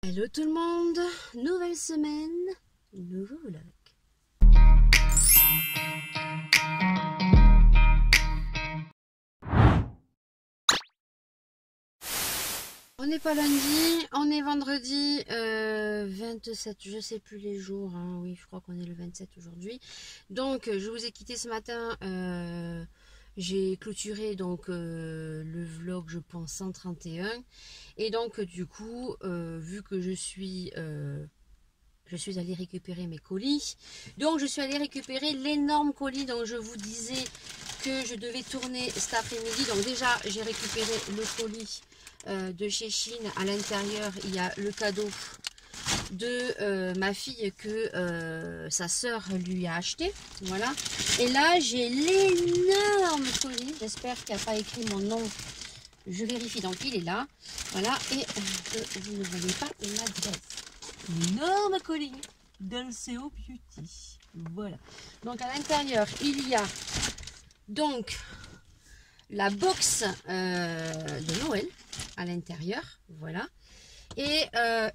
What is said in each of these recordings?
Hello tout le monde, nouvelle semaine, nouveau vlog. On n'est pas lundi, on est vendredi 27, je sais plus les jours, hein. Oui je crois qu'on est le 27 aujourd'hui. Donc je vous ai quitté ce matin, j'ai clôturé donc le vlog je pense 131. Et donc du coup, vu que je suis allée récupérer mes colis. Donc je suis allée récupérer l'énorme colis dont je vous disais que je devais tourner cet après-midi. Donc déjà j'ai récupéré le colis de chez Chine. À l'intérieur il y a le cadeau de ma fille que sa sœur lui a acheté. Voilà. Et là j'ai l'énorme colis. J'espère qu'il n'y a pas écrit mon nom. Je vérifie, donc il est là. Voilà. Et vous ne voyez pas l'adresse. Énorme colis d'Alceo Beauty. Voilà. Donc à l'intérieur, il y a donc la box de Noël à l'intérieur. Voilà. Et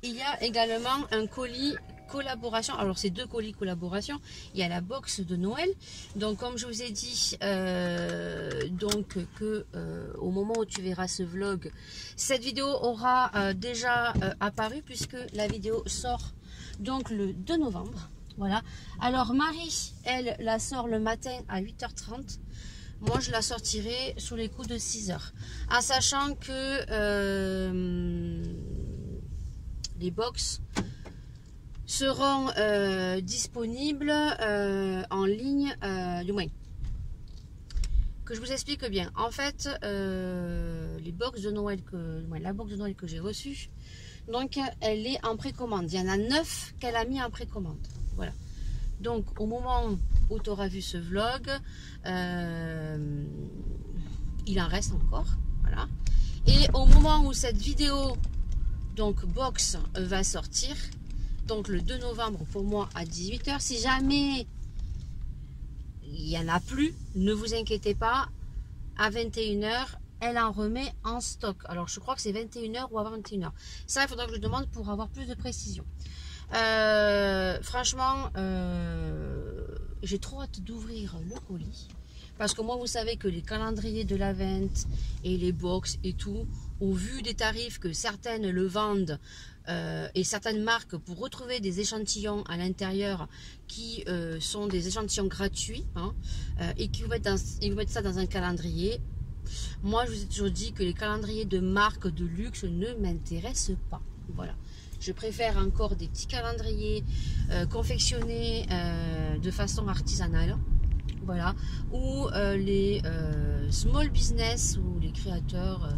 il y a également un colis collaboration. Alors c'est deux colis collaboration. Il y a la box de Noël. Donc comme je vous ai dit, au moment où tu verras ce vlog, cette vidéo aura déjà apparu puisque la vidéo sort donc le 2 novembre. Voilà. Alors Marie, elle la sort le matin à 8h30. Moi je la sortirai sous les coups de 6h. En sachant que les box seront disponibles en ligne, du moins que je vous explique bien. En fait, les box de Noël la box de Noël que j'ai reçue, donc elle est en précommande. Il y en a 9 qu'elle a mis en précommande. Voilà. Donc au moment où tu auras vu ce vlog, il en reste encore. Voilà. Et au moment où cette vidéo donc box va sortir, donc le 2 novembre pour moi à 18h, si jamais il n'y en a plus, ne vous inquiétez pas, à 21h elle en remet en stock. Alors je crois que c'est 21h ou avant 21h, ça il faudra que je demande pour avoir plus de précision. Franchement j'ai trop hâte d'ouvrir le colis, parce que moi vous savez que les calendriers de l'Avent et les box et tout, au vu des tarifs que certaines le vendent et certaines marques, pour retrouver des échantillons à l'intérieur qui sont des échantillons gratuits, hein, et qui vous mettent ça dans un calendrier. Moi je vous ai toujours dit que les calendriers de marque de luxe ne m'intéressent pas. Voilà. Je préfère encore des petits calendriers confectionnés de façon artisanale. Voilà. Ou les small business ou les créateurs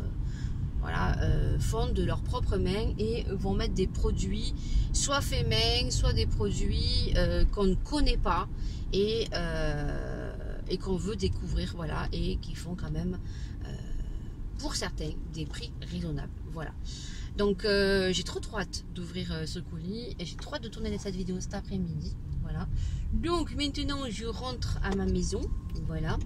voilà, font de leurs propres mains et vont mettre des produits soit faits main, soit des produits qu'on ne connaît pas et qu'on veut découvrir, voilà, et qui font quand même pour certains des prix raisonnables. Voilà. Donc j'ai trop hâte d'ouvrir ce colis et j'ai trop hâte de tourner cette vidéo cet après-midi. Voilà. Donc maintenant je rentre à ma maison. Voilà.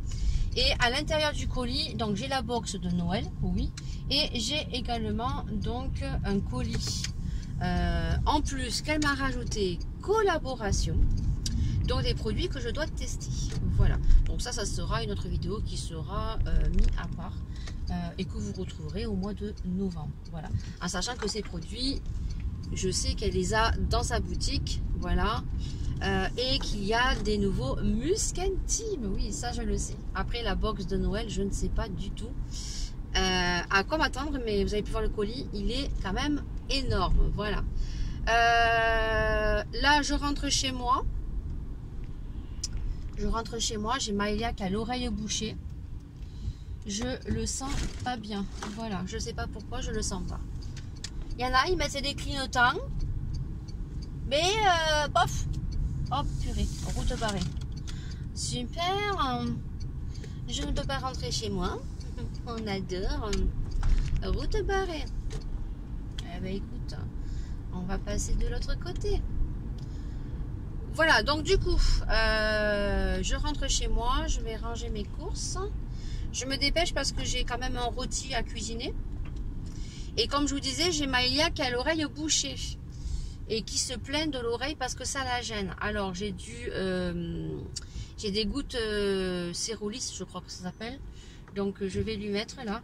Et à l'intérieur du colis, donc j'ai la box de Noël, oui, et j'ai également donc un colis en plus qu'elle m'a rajouté collaboration, donc des produits que je dois tester. Voilà. Donc ça sera une autre vidéo qui sera mise à part et que vous retrouverez au mois de novembre. Voilà. En sachant que ces produits, je sais qu'elle les a dans sa boutique, voilà. Et qu'il y a des nouveaux muscles intimes, oui, ça je le sais. Après la box de Noël, je ne sais pas du tout à quoi m'attendre, mais vous avez pu voir le colis, il est quand même énorme. Voilà. Là, je rentre chez moi. J'ai Maëlia qui a l'oreille bouchée. Je le sens pas bien. Voilà, je sais pas pourquoi, je le sens pas. Il y en a, ils mettent des clignotants, mais bof. Oh purée, route barrée. Super. Je ne peux pas rentrer chez moi. On adore. Route barrée. Eh ben écoute, on va passer de l'autre côté. Voilà, donc du coup, je rentre chez moi. Je vais ranger mes courses. Je me dépêche parce que j'ai quand même un rôti à cuisiner. Et comme je vous disais, j'ai Maëlia qui a l'oreille bouchée et qui se plaint de l'oreille parce que ça la gêne. Alors j'ai des gouttes Cérolis, je crois que ça s'appelle. Donc je vais lui mettre là.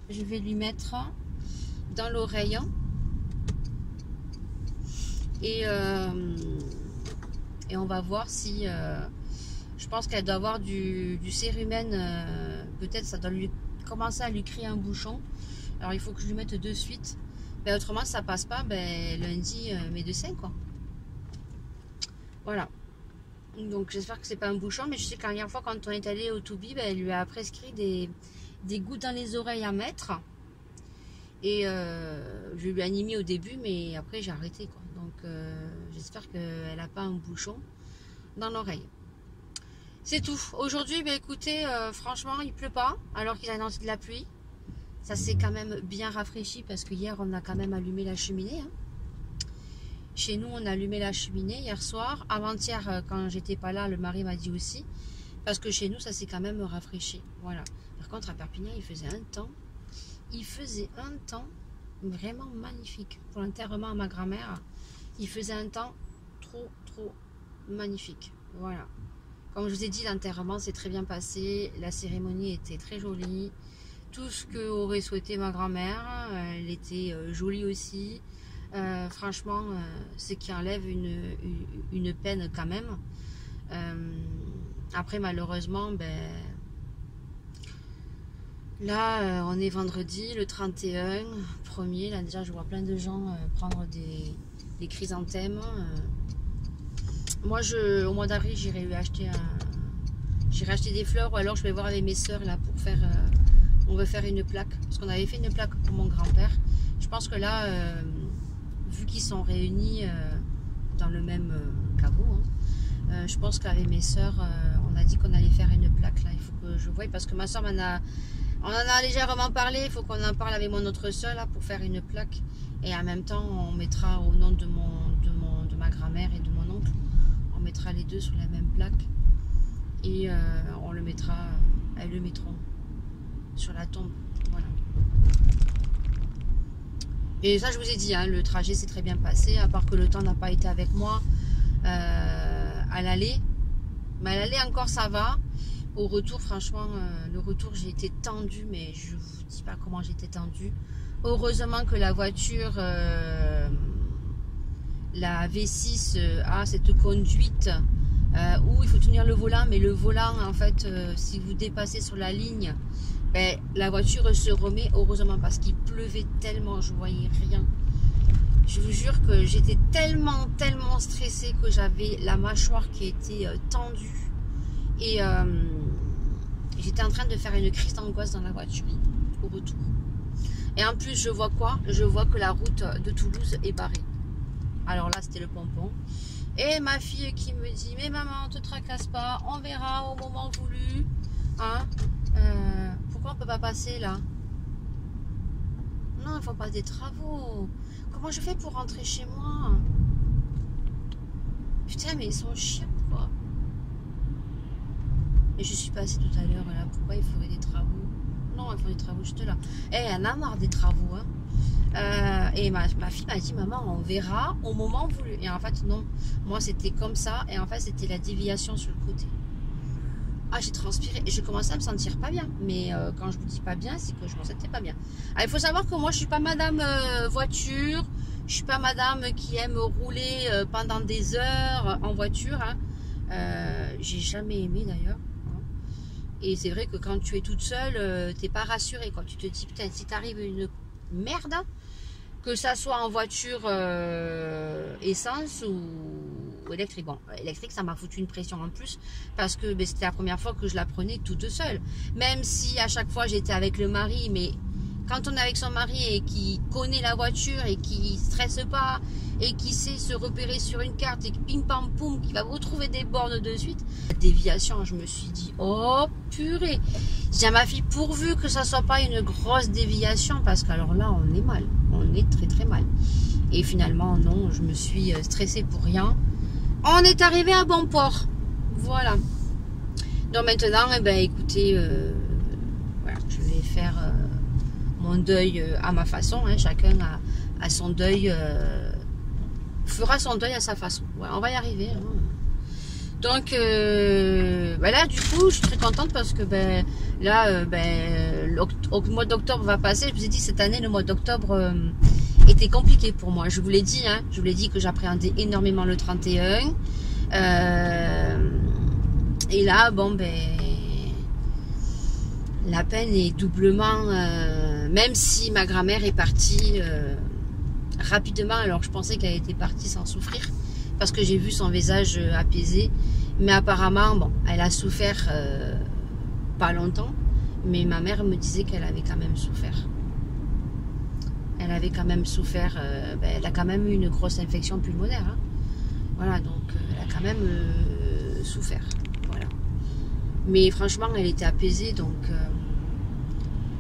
Je vais lui mettre dans l'oreille. Et on va voir si... je pense qu'elle doit avoir du cérumen. Peut-être ça doit lui commencer à lui créer un bouchon. Alors il faut que je lui mette de suite. Ben, autrement ça passe pas. Ben, lundi, médecin quoi. Voilà. Donc j'espère que c'est pas un bouchon. Mais je sais que la dernière fois quand on est allé au Toubi, ben, elle lui a prescrit des gouttes dans les oreilles à mettre. Et je lui ai animé au début. Mais après j'ai arrêté quoi. Donc j'espère qu'elle n'a pas un bouchon dans l'oreille. C'est tout. Aujourd'hui, ben, écoutez, franchement, il pleut pas, alors qu'il a annoncé de la pluie. Ça s'est quand même bien rafraîchi, parce que hier, on a quand même allumé la cheminée. Hein. Chez nous, on a allumé la cheminée hier soir. Avant-hier, quand j'étais pas là, le mari m'a dit aussi. Parce que chez nous, ça s'est quand même rafraîchi. Voilà. Par contre, à Perpignan, il faisait un temps. Il faisait un temps vraiment magnifique. Pour l'enterrement à ma grand-mère, il faisait un temps trop magnifique. Voilà. Comme je vous ai dit, l'enterrement s'est très bien passé. La cérémonie était très jolie. Tout ce qu'aurait souhaité ma grand-mère, elle était jolie aussi. Franchement, c'est qui enlève une peine quand même. Après, malheureusement, ben, là, on est vendredi, le 31, premier. Là, déjà, je vois plein de gens prendre des chrysanthèmes. Moi, au mois d'avril, j'irai lui acheter des fleurs, ou alors je vais voir avec mes soeurs là pour faire. On veut faire une plaque, parce qu'on avait fait une plaque pour mon grand-père. Je pense que là, vu qu'ils sont réunis dans le même caveau, hein, je pense qu'avec mes soeurs, on a dit qu'on allait faire une plaque là. Il faut que je voie, parce que ma soeur on en a légèrement parlé. Il faut qu'on en parle avec mon autre soeur là pour faire une plaque. Et en même temps, on mettra au nom de ma grand-mère et de mon oncle. On mettra les deux sur la même plaque et on le mettra, elles le mettront sur la tombe. Voilà. Et ça, je vous ai dit, hein, le trajet s'est très bien passé, à part que le temps n'a pas été avec moi à l'aller. Mais à l'aller encore ça va. Au retour, franchement, le retour, j'ai été tendue, mais je vous dis pas comment j'étais tendue. Heureusement que la voiture, la V6 a cette conduite où il faut tenir le volant, mais le volant, en fait, si vous dépassez sur la ligne, ben, la voiture se remet, heureusement, parce qu'il pleuvait tellement, je voyais rien. Je vous jure que j'étais tellement stressée que j'avais la mâchoire qui était tendue. Et j'étais en train de faire une crise d'angoisse dans la voiture au retour. Et en plus, je vois quoi? Je vois que la route de Toulouse est barrée. Alors là, c'était le pompon. Et ma fille qui me dit, mais maman, te tracasse pas, on verra au moment voulu. Hein, pourquoi on peut pas passer là? Non, il faut pas des travaux. Comment je fais pour rentrer chez moi? Putain, mais ils sont chiants quoi. Et je suis passée tout à l'heure là. Pourquoi il faudrait des travaux? Non, il faut des travaux juste là. Eh, elle en a marre des travaux. Hein. Et ma fille m'a dit, maman, on verra au moment voulu. Et en fait, non. Moi, c'était comme ça. Et en fait, c'était la déviation sur le côté. Ah, j'ai transpiré. Et je commençais à me sentir pas bien. Mais quand je vous dis pas bien, c'est que je me sentais pas bien. Alors, il faut savoir que moi, je suis pas madame voiture. Je suis pas madame qui aime rouler pendant des heures en voiture. Hein. J'ai jamais aimé d'ailleurs. Et c'est vrai que quand tu es toute seule, t'es pas rassurée, quoi. Tu te dis, putain, si t'arrive une merde, que ça soit en voiture essence ou électrique. Bon, électrique, ça m'a foutu une pression en plus, parce que ben, c'était la première fois que je la prenais toute seule. Même si à chaque fois j'étais avec le mari, mais quand on est avec son mari et qui connaît la voiture et qui stresse pas et qui sait se repérer sur une carte et pim pam poum, qui va vous trouver des bornes de suite, la déviation, je me suis dit, oh purée, j'ai dit à ma fille, pourvu que ça soit pas une grosse déviation, parce qu'alors là on est mal, on est très mal. Et finalement non, je me suis stressée pour rien. On est arrivé à bon port, voilà. Donc maintenant, eh ben, écoutez, voilà, je vais faire mon deuil à ma façon. Hein. Chacun a son deuil, fera son deuil à sa façon. Voilà, on va y arriver. Hein. Donc là, du coup, je suis très contente parce que le mois d'octobre va passer. Je vous ai dit, cette année, le mois d'octobre était compliqué pour moi. Je vous l'ai dit, hein, je vous l'ai dit que j'appréhendais énormément le 31. Et là, la peine est doublement, même si ma grand-mère est partie rapidement, alors je pensais qu'elle était partie sans souffrir, parce que j'ai vu son visage apaisé, mais apparemment, elle a souffert pas longtemps, mais ma mère me disait qu'elle avait quand même souffert. Elle avait quand même souffert, elle a quand même eu une grosse infection pulmonaire, hein. Voilà, donc elle a quand même souffert, voilà. Mais franchement, elle était apaisée, donc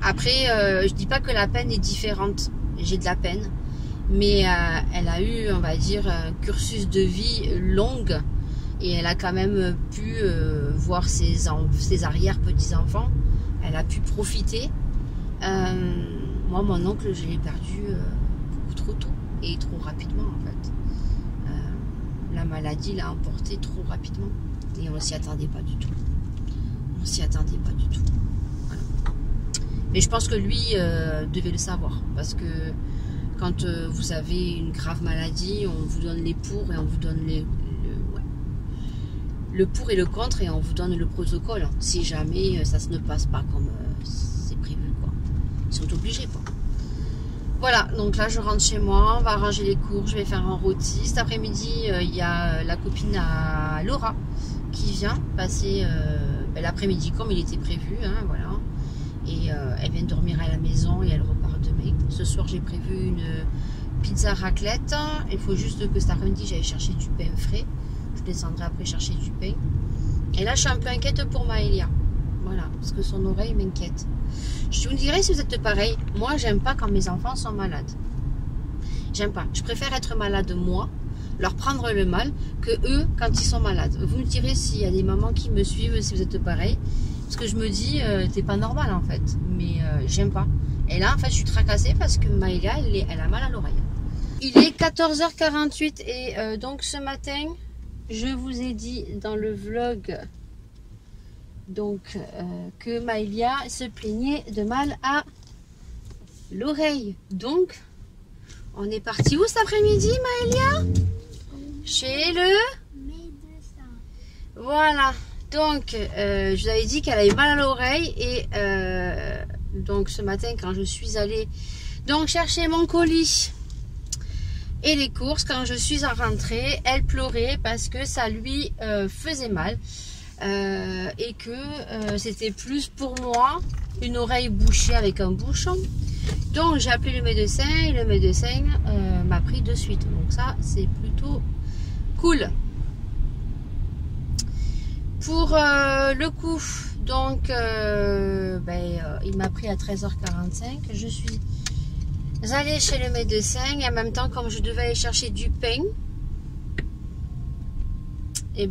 après, je dis pas que la peine est différente, j'ai de la peine, mais elle a eu, on va dire, un cursus de vie longue, et elle a quand même pu voir ses arrière-petits-enfants, elle a pu profiter. Moi, mon oncle, je l'ai perdu beaucoup trop tôt, et trop rapidement, en fait. La maladie l'a emporté trop rapidement, et on s'y attendait pas du tout. On s'y attendait pas du tout. Voilà. Mais je pense que lui devait le savoir, parce que quand vous avez une grave maladie, on vous donne les pour et on vous donne le pour et le contre, et on vous donne le protocole, hein, si jamais ça ne passe pas comme c'est prévu, quoi. Ils sont obligés, quoi. Voilà, donc là je rentre chez moi, on va ranger les cours, je vais faire un rôti. Cet après-midi, il y a la copine à Laura qui vient passer l'après-midi comme il était prévu, hein, voilà. Et elle vient dormir à la maison et elle repart demain. Ce soir, j'ai prévu une pizza raclette. Il faut juste que cet après-midi, j'aille chercher du pain frais. Je descendrai après chercher du pain. Et là, je suis un peu inquiète pour Maëlia. Voilà, parce que son oreille m'inquiète. Je vous dirais si vous êtes pareil. Moi, j'aime pas quand mes enfants sont malades. J'aime pas. Je préfère être malade moi, leur prendre le mal, que eux quand ils sont malades. Vous me direz s'il y a des mamans qui me suivent, si vous êtes pareil. Parce que je me dis, t'es pas normal en fait. Mais j'aime pas. Et là, en fait, je suis tracassée parce que Maëlia, elle a mal à l'oreille. Il est 14h48 et donc ce matin, je vous ai dit dans le vlog donc que Maëlia se plaignait de mal à l'oreille. Donc, on est parti où cet après-midi, Maëlia? Chez le médecin. Voilà. Donc, je vous avais dit qu'elle avait mal à l'oreille et donc ce matin quand je suis allée donc chercher mon colis et les courses, quand je suis rentrée, elle pleurait parce que ça lui faisait mal et que c'était plus pour moi une oreille bouchée avec un bouchon. Donc j'ai appelé le médecin et le médecin m'a pris de suite. Donc ça c'est plutôt cool. Pour le coup, donc il m'a pris à 13h45. Je suis allée chez le médecin et en même temps, comme je devais aller chercher du pain, et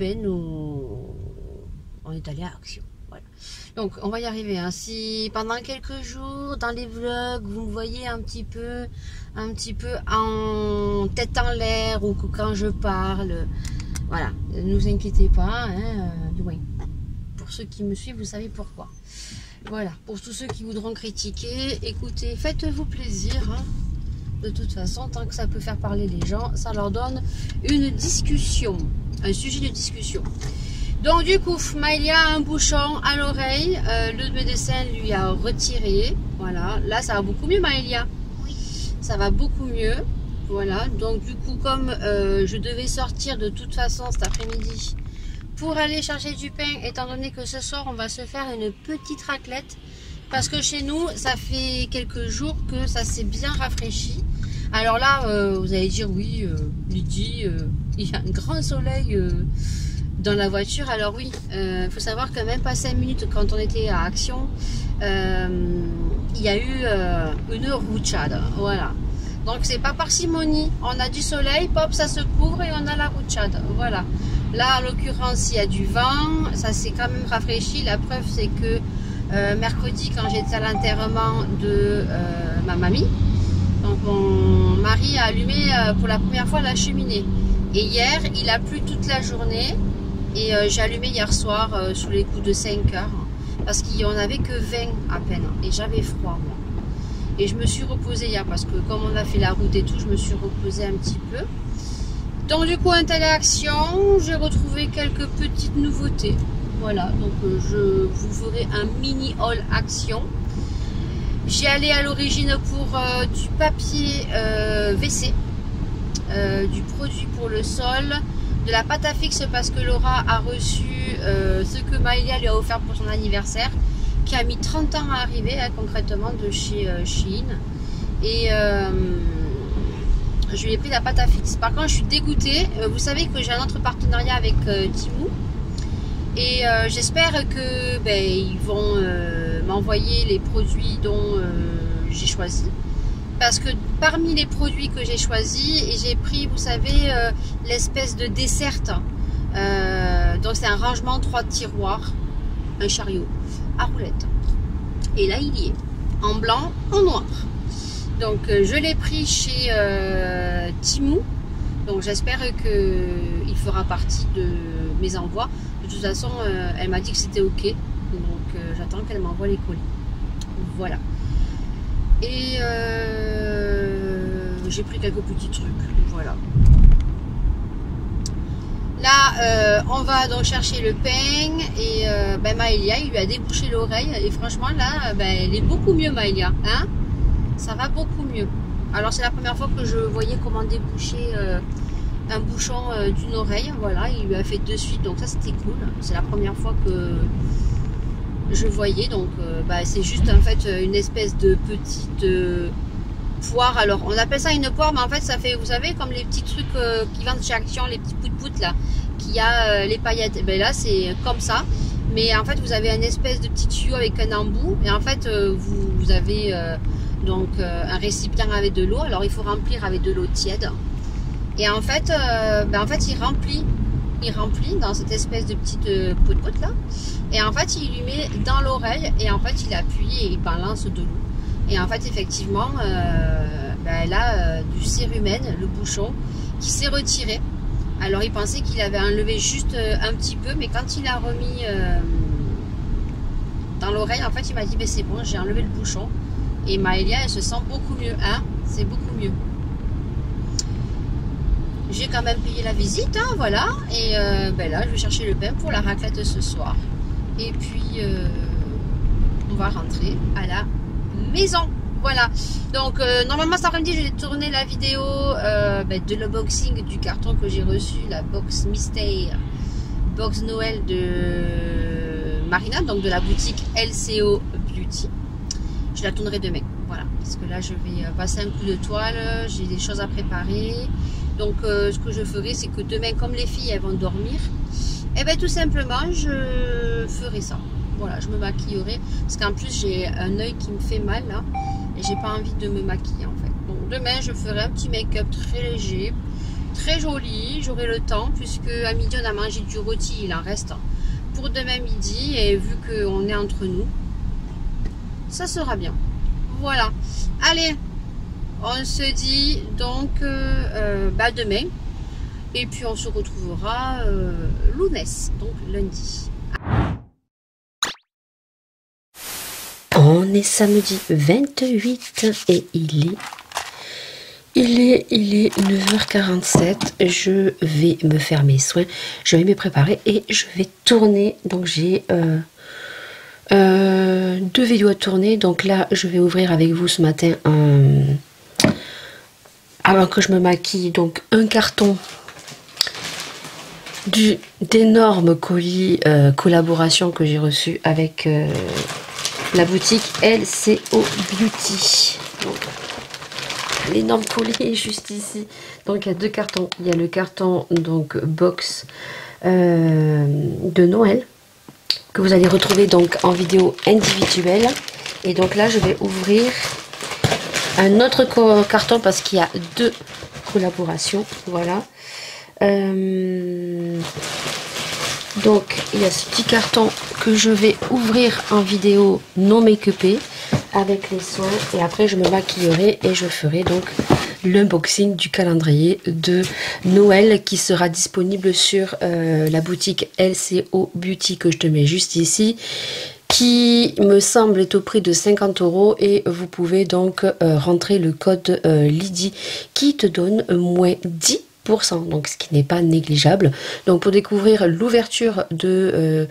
on est allé à Action. Voilà. Donc on va y arriver. Hein. Si pendant quelques jours dans les vlogs vous me voyez un petit peu en tête en l'air ou que quand je parle, voilà, ne vous inquiétez pas. Hein, pour ceux qui me suivent, vous savez pourquoi. Voilà, pour tous ceux qui voudront critiquer, écoutez, faites-vous plaisir. Hein. De toute façon, tant que ça peut faire parler les gens, ça leur donne une discussion, un sujet de discussion. Donc du coup, Maëlia a un bouchon à l'oreille, le médecin lui a retiré. Voilà, là ça va beaucoup mieux, Maëlia. Oui. Ça va beaucoup mieux. Voilà, donc du coup, comme je devais sortir de toute façon cet après-midi pour aller chercher du pain, étant donné que ce soir on va se faire une petite raclette, parce que chez nous ça fait quelques jours que ça s'est bien rafraîchi. Alors là, vous allez dire oui, Lydie, il y a un grand soleil dans la voiture. Alors oui, faut savoir que même pas 5 minutes quand on était à Action, il y a eu une ruchade. Voilà. Donc c'est pas parcimonie. On a du soleil, pop, ça se couvre et on a la ruchade. Voilà. Là en l'occurrence il y a du vent, ça s'est quand même rafraîchi. La preuve c'est que mercredi quand j'étais à l'enterrement de ma mamie. Donc mon mari a allumé pour la première fois la cheminée. Et hier, il a plu toute la journée. Et j'ai allumé hier soir sur les coups de 5 heures. Parce qu'il n'y en avait que 20 à peine. Et j'avais froid, moi. Et je me suis reposée hier parce que comme on a fait la route et tout, je me suis reposée un petit peu. Donc du coup, interaction, j'ai retrouvé quelques petites nouveautés. Voilà, donc je vous ferai un mini haul action. J'ai allé à l'origine pour du papier WC, du produit pour le sol, de la pâte à fixe parce que Laura a reçu ce que Maëlia lui a offert pour son anniversaire, qui a mis 30 ans à arriver, hein, concrètement de chez Shein. Et je lui ai pris la pâte à fixe. Par contre, je suis dégoûtée. Vous savez que j'ai un autre partenariat avec Temu. Et j'espère que ils vont m'envoyer les produits dont j'ai choisi. Parce que parmi les produits que j'ai choisis, j'ai pris, vous savez, l'espèce de dessert. Donc c'est un rangement 3 tiroirs, un chariot à roulettes. Et là, il y est, en blanc, en noir. Donc je l'ai pris chez Temu. Donc j'espère qu'il fera partie de mes envois. De toute façon, elle m'a dit que c'était ok. Donc j'attends qu'elle m'envoie les colis. Voilà. Et j'ai pris quelques petits trucs. Voilà. Là, on va donc chercher le pain. Et Maëlia, il lui a débouché l'oreille. Et franchement, là, elle est beaucoup mieux, Maëlia. Hein? Ça va beaucoup mieux. Alors, c'est la première fois que je voyais comment déboucher un bouchon d'une oreille. Voilà, il lui a fait de suite. Donc, ça, c'était cool. C'est la première fois que je voyais. Donc, c'est juste en fait une espèce de petite poire. Alors, on appelle ça une poire, mais en fait, ça fait, vous savez, comme les petits trucs qui vendent chez Action, les petits pout-pout là, qui a les paillettes. Là, c'est comme ça. Mais en fait, vous avez une espèce de petit tuyau avec un embout. Et en fait, vous avez donc un récipient avec de l'eau. Alors, il faut remplir avec de l'eau tiède. Et en fait, il remplit dans cette espèce de petite pout-pout là. Et en fait, il lui met dans l'oreille. Et en fait, il appuie et il balance de l'eau. Et en fait, effectivement, elle a du cérumen, le bouchon, qui s'est retiré. Alors, il pensait qu'il avait enlevé juste un petit peu, mais quand il a remis dans l'oreille, en fait, il m'a dit, c'est bon, j'ai enlevé le bouchon. Et Maëlia, elle se sent beaucoup mieux, hein, c'est beaucoup mieux. J'ai quand même payé la visite, hein, voilà. Et là, je vais chercher le pain pour la raclette ce soir. Et puis, on va rentrer à la maison. Voilà. Donc, normalement, cet après-midi, je vais tourner la vidéo de l'unboxing du carton que j'ai reçu, la box mystère, box Noël de Marina, donc de la boutique LCO Beauty. Je la tournerai demain. Voilà. Parce que là, je vais passer un coup de toile. J'ai des choses à préparer. Donc, ce que je ferai, c'est que demain, comme les filles, elles vont dormir, tout simplement, je ferai ça. Voilà, je me maquillerai. Parce qu'en plus, j'ai un œil qui me fait mal, là. Et j'ai pas envie de me maquiller, en fait. Donc, demain, je ferai un petit make-up très léger, très joli. J'aurai le temps, puisque à midi, on a mangé du rôti. Il en reste pour demain midi. Et vu qu'on est entre nous, ça sera bien. Voilà. Allez, on se dit donc demain. Et puis on se retrouvera lunes, donc lundi. On est samedi 28 et il est 9h47. Je vais me faire mes soins. Je vais me préparer et je vais tourner. Donc j'ai 2 vidéos à tourner. Donc là, je vais ouvrir avec vous ce matin avant que je me maquille. Donc un carton d'énormes colis collaboration que j'ai reçu avec la boutique LCO Beauty. L'énorme colis est juste ici. Donc il y a 2 cartons. Il y a le carton donc box de Noël que vous allez retrouver donc en vidéo individuelle. Et donc là je vais ouvrir un autre carton parce qu'il y a 2 collaborations. Voilà. Donc il y a ce petit carton que je vais ouvrir en vidéo non make-upée avec les soins, et après je me maquillerai et je ferai donc l'unboxing du calendrier de Noël qui sera disponible sur la boutique LCO Beauty que je te mets juste ici, qui me semble est au prix de 50 € et vous pouvez donc rentrer le code Lydie qui te donne moins 10%, donc ce qui n'est pas négligeable. Donc pour découvrir l'ouverture de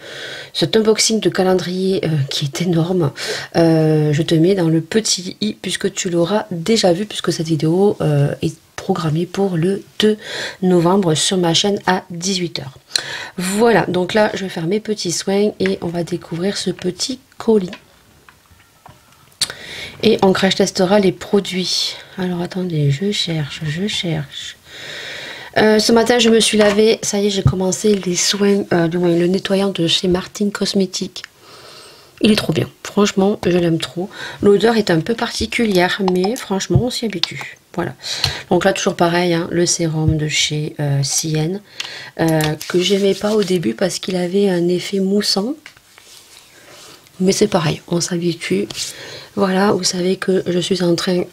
cet unboxing de calendrier qui est énorme, je te mets dans le petit i puisque tu l'auras déjà vu, puisque cette vidéo est programmée pour le 2 novembre sur ma chaîne à 18 h. Voilà, donc là je vais faire mes petits soins et on va découvrir ce petit colis. Et on crash testera les produits. Alors attendez, je cherche. Ce matin je me suis lavé, ça y est, j'ai commencé les soins, du moins le nettoyant de chez Martin Cosmétiques. Il est trop bien, franchement je l'aime trop. L'odeur est un peu particulière mais franchement on s'y habitue. Voilà, donc là toujours pareil, hein, le sérum de chez Sienne, que j'aimais pas au début parce qu'il avait un effet moussant. Mais c'est pareil, on s'habitue. Voilà, vous savez que je suis en train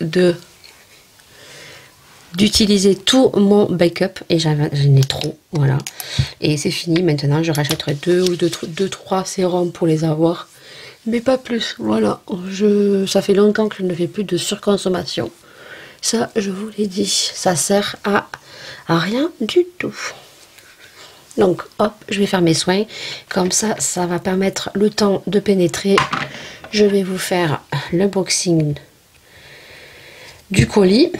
d'utiliser tout mon backup et j'en ai trop, voilà. Et c'est fini, maintenant je rachèterai 2-3 sérums pour les avoir. Mais pas plus, voilà. Ça fait longtemps que je ne fais plus de surconsommation. Ça, je vous l'ai dit, ça sert à rien du tout. Donc, hop, je vais faire mes soins. Comme ça, ça va permettre le temps de pénétrer. Je vais vous faire l'unboxing du colis.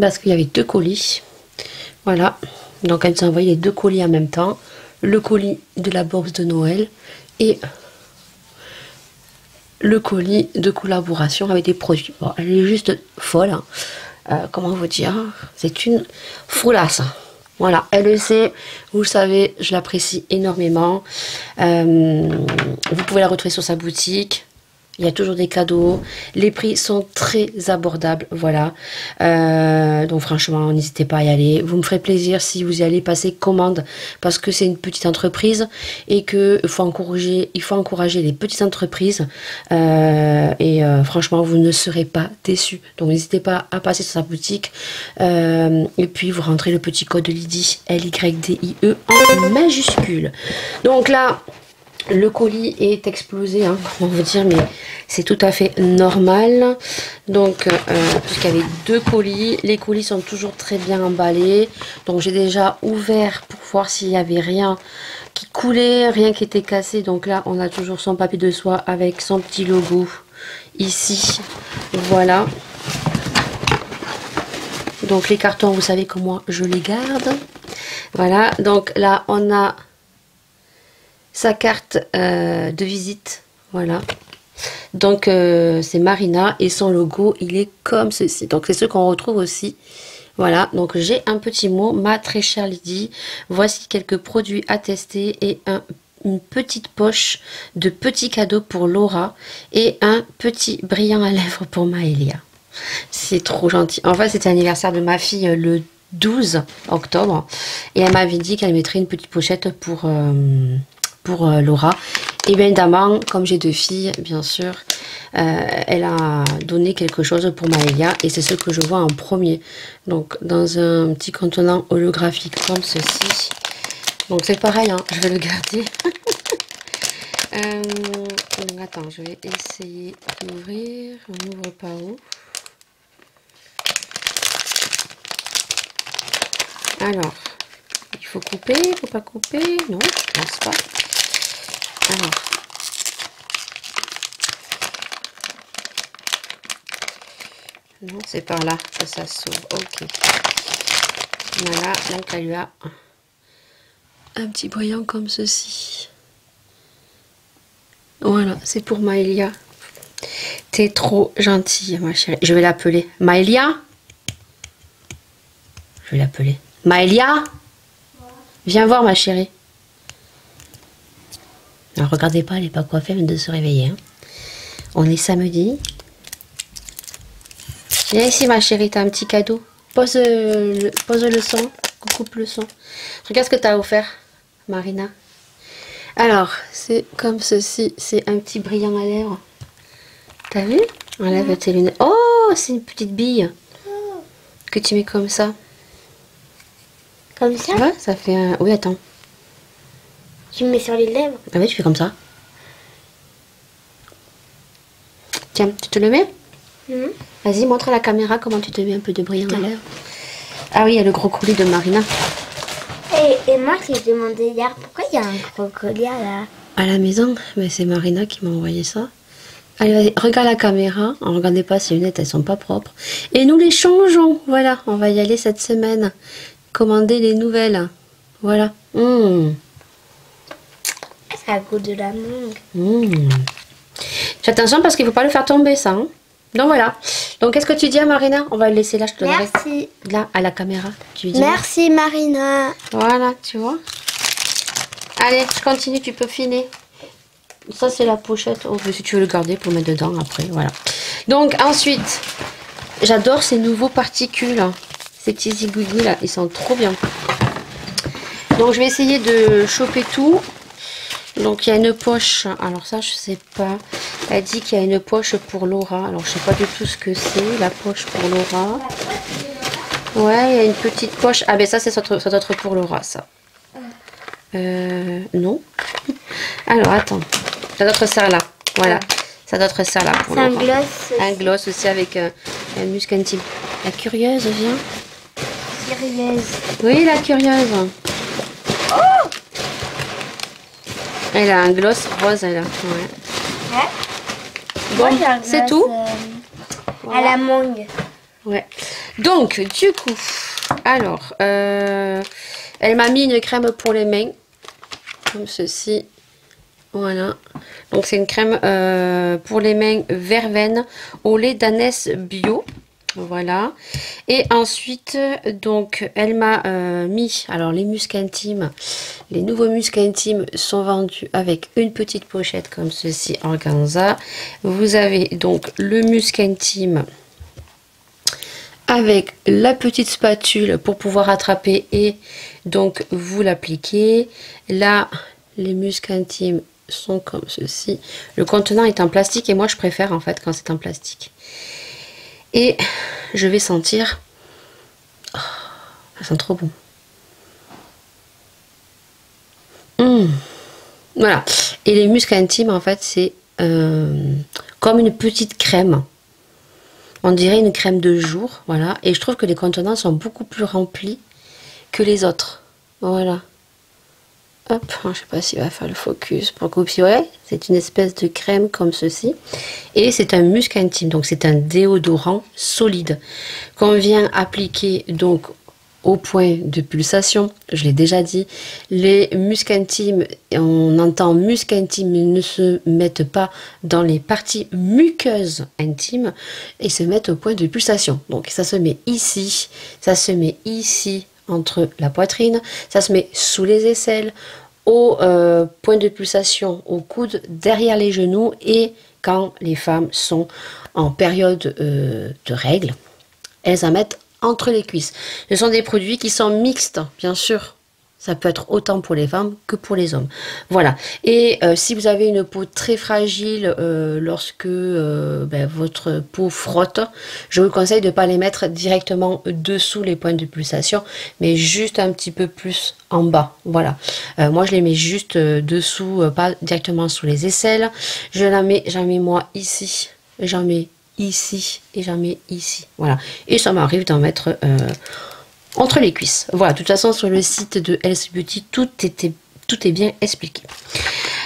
Parce qu'il y avait 2 colis. Voilà. Donc, elle nous a envoyé les 2 colis en même temps. Le colis de la box de Noël et le colis de collaboration avec des produits. Bon, elle est juste folle, hein. Comment vous dire, c'est une foulasse. Voilà, elle le sait, vous le savez, je l'apprécie énormément. Vous pouvez la retrouver sur sa boutique. Il y a toujours des cadeaux. Les prix sont très abordables. Voilà. Donc franchement, n'hésitez pas à y aller. Vous me ferez plaisir si vous y allez passer commande. Parce que c'est une petite entreprise. Et qu'il faut encourager les petites entreprises. Franchement, vous ne serez pas déçus. Donc n'hésitez pas à passer sur sa boutique. Et puis vous rentrez le petit code Lydie. L-Y-D-I-E en majuscule. Donc là... Le colis est explosé, hein, comment vous dire, mais c'est tout à fait normal. Donc, puisqu'il y avait 2 colis, les colis sont toujours très bien emballés. Donc, j'ai déjà ouvert pour voir s'il n'y avait rien qui coulait, rien qui était cassé. Donc là, on a toujours son papier de soie avec son petit logo ici. Voilà. Donc, les cartons, vous savez comment je les garde. Voilà. Donc là, on a... sa carte de visite, voilà. Donc c'est Marina et son logo il est comme ceci. Donc c'est ce qu'on retrouve aussi. Voilà, donc j'ai un petit mot, ma très chère Lydie. Voici quelques produits à tester et une petite poche de petits cadeaux pour Laura et un petit brillant à lèvres pour Maëlia. C'est trop gentil. En fait c'était l'anniversaire de ma fille le 12 octobre et elle m'avait dit qu'elle mettrait une petite pochette pour Laura. Et bien évidemment, comme j'ai 2 filles, bien sûr, elle a donné quelque chose pour Maëlia et c'est ce que je vois en premier. Donc dans un petit contenant holographique comme ceci. Donc c'est pareil, hein, je vais le garder. Donc attends, je vais essayer d'ouvrir. On n'ouvre pas où. Alors, il faut couper, il faut pas couper. Non, je pense pas. Alors, non, c'est par là que ça s'ouvre. Ok. Voilà, donc elle lui a un petit brillant comme ceci. Voilà, c'est pour Maëlia. T'es trop gentille, ma chérie. Je vais l'appeler Maëlia. Je vais l'appeler Maëlia. Viens voir, ma chérie. Alors, regardez pas, elle n'est pas coiffée, elle vient de se réveiller. Hein. On est samedi. Viens ici, ma chérie, t'as un petit cadeau. Pose le son, coupe le son. Regarde ce que t'as offert, Marina. Alors, c'est comme ceci. C'est un petit brillant à lèvres. T'as vu? Enlève tes lunettes. Oh, c'est une petite bille que tu mets comme ça. Comme ça? Tu vois, ça fait un... Oui, attends. Tu me mets sur les lèvres? Ah oui, tu fais comme ça. Tiens, tu te le mets? Vas-y, montre à la caméra comment tu te mets un peu de brillant à lèvres. Ah oui, il y a le gros colis de Marina. Et moi, j'ai demandé hier, pourquoi il y a un crocodile là? À la maison? Mais c'est Marina qui m'a envoyé ça. Allez, vas-y, regarde la caméra. Ne regardez pas, ces lunettes, elles sont pas propres. Et nous les changeons. Voilà, on va y aller cette semaine. Commander les nouvelles. Voilà. Ça a goût de la mangue. Fais attention parce qu'il ne faut pas le faire tomber, ça. Hein. Donc voilà. Donc qu'est-ce que tu dis à Marina? On va le laisser là, je te donnerai. Merci. Là, à la caméra. Tu lui dis Merci Marina. voilà, tu vois. Allez, je continue, tu peux filer. Ça, c'est la pochette. Oh, si tu veux le garder pour mettre dedans après, voilà. Donc ensuite, j'adore ces nouveaux particules. Hein. Ces petits zigouigous là, ils sont trop bien. Donc je vais essayer de choper tout. Donc il y a une poche. Alors ça, je sais pas. Elle dit qu'il y a une poche pour Laura. Alors je sais pas du tout ce que c'est, la poche pour Laura. Ouais, il y a une petite poche. Ah ben ça, ça doit être pour Laura, ça. Non. Alors attends. Ça doit être ça là. Voilà. Ça doit être ça là pour C'est un Laura. gloss. Un gloss aussi avec un musc intime. La curieuse, viens. Curieuse. Oui, la curieuse. Oh! Elle a un gloss rose, elle a. Ouais. Bon, Moi, j'ai un c'est gloss, tout. À la mangue. Ouais. Donc, du coup, alors, elle m'a mis une crème pour les mains. Comme ceci. Voilà. Donc, c'est une crème pour les mains verveine au lait d'ânesse bio. Voilà. Et ensuite, donc, elle m'a mis, alors les muscs intimes, les nouveaux muscs intimes sont vendus avec une petite pochette comme ceci, organza. Vous avez donc le musc intime avec la petite spatule pour pouvoir attraper et donc vous l'appliquez. Là, les muscs intimes sont comme ceci. Le contenant est en plastique et moi je préfère en fait quand c'est en plastique. Et je vais sentir. Oh, ça sent trop bon. Voilà. Et les muscles intimes, en fait, c'est comme une petite crème. On dirait une crème de jour. Voilà. Et je trouve que les contenants sont beaucoup plus remplis que les autres. Voilà. Hop, je sais pas s'il va faire le focus pour que ouais, c'est une espèce de crème comme ceci. Et c'est un musc intime, donc c'est un déodorant solide qu'on vient appliquer donc au point de pulsation. Je l'ai déjà dit, les muscles intimes, on entend muscles intimes, ils ne se mettent pas dans les parties muqueuses intimes et se mettent au point de pulsation. Donc ça se met ici, ça se met ici, entre la poitrine, ça se met sous les aisselles, au point de pulsation, au coude, derrière les genoux et quand les femmes sont en période de règles, elles en mettent entre les cuisses. Ce sont des produits qui sont mixtes, bien sûr. Ça peut être autant pour les femmes que pour les hommes. Voilà. Et si vous avez une peau très fragile lorsque votre peau frotte, je vous conseille de ne pas les mettre directement dessous les points de pulsation, mais juste un petit peu plus en bas. Voilà. Moi, je les mets juste dessous, pas directement sous les aisselles. J'en mets moi ici. J'en mets ici et j'en mets ici. Voilà. Et ça m'arrive d'en mettre entre les cuisses. Voilà, de toute façon sur le site de Health Beauty, tout est bien expliqué.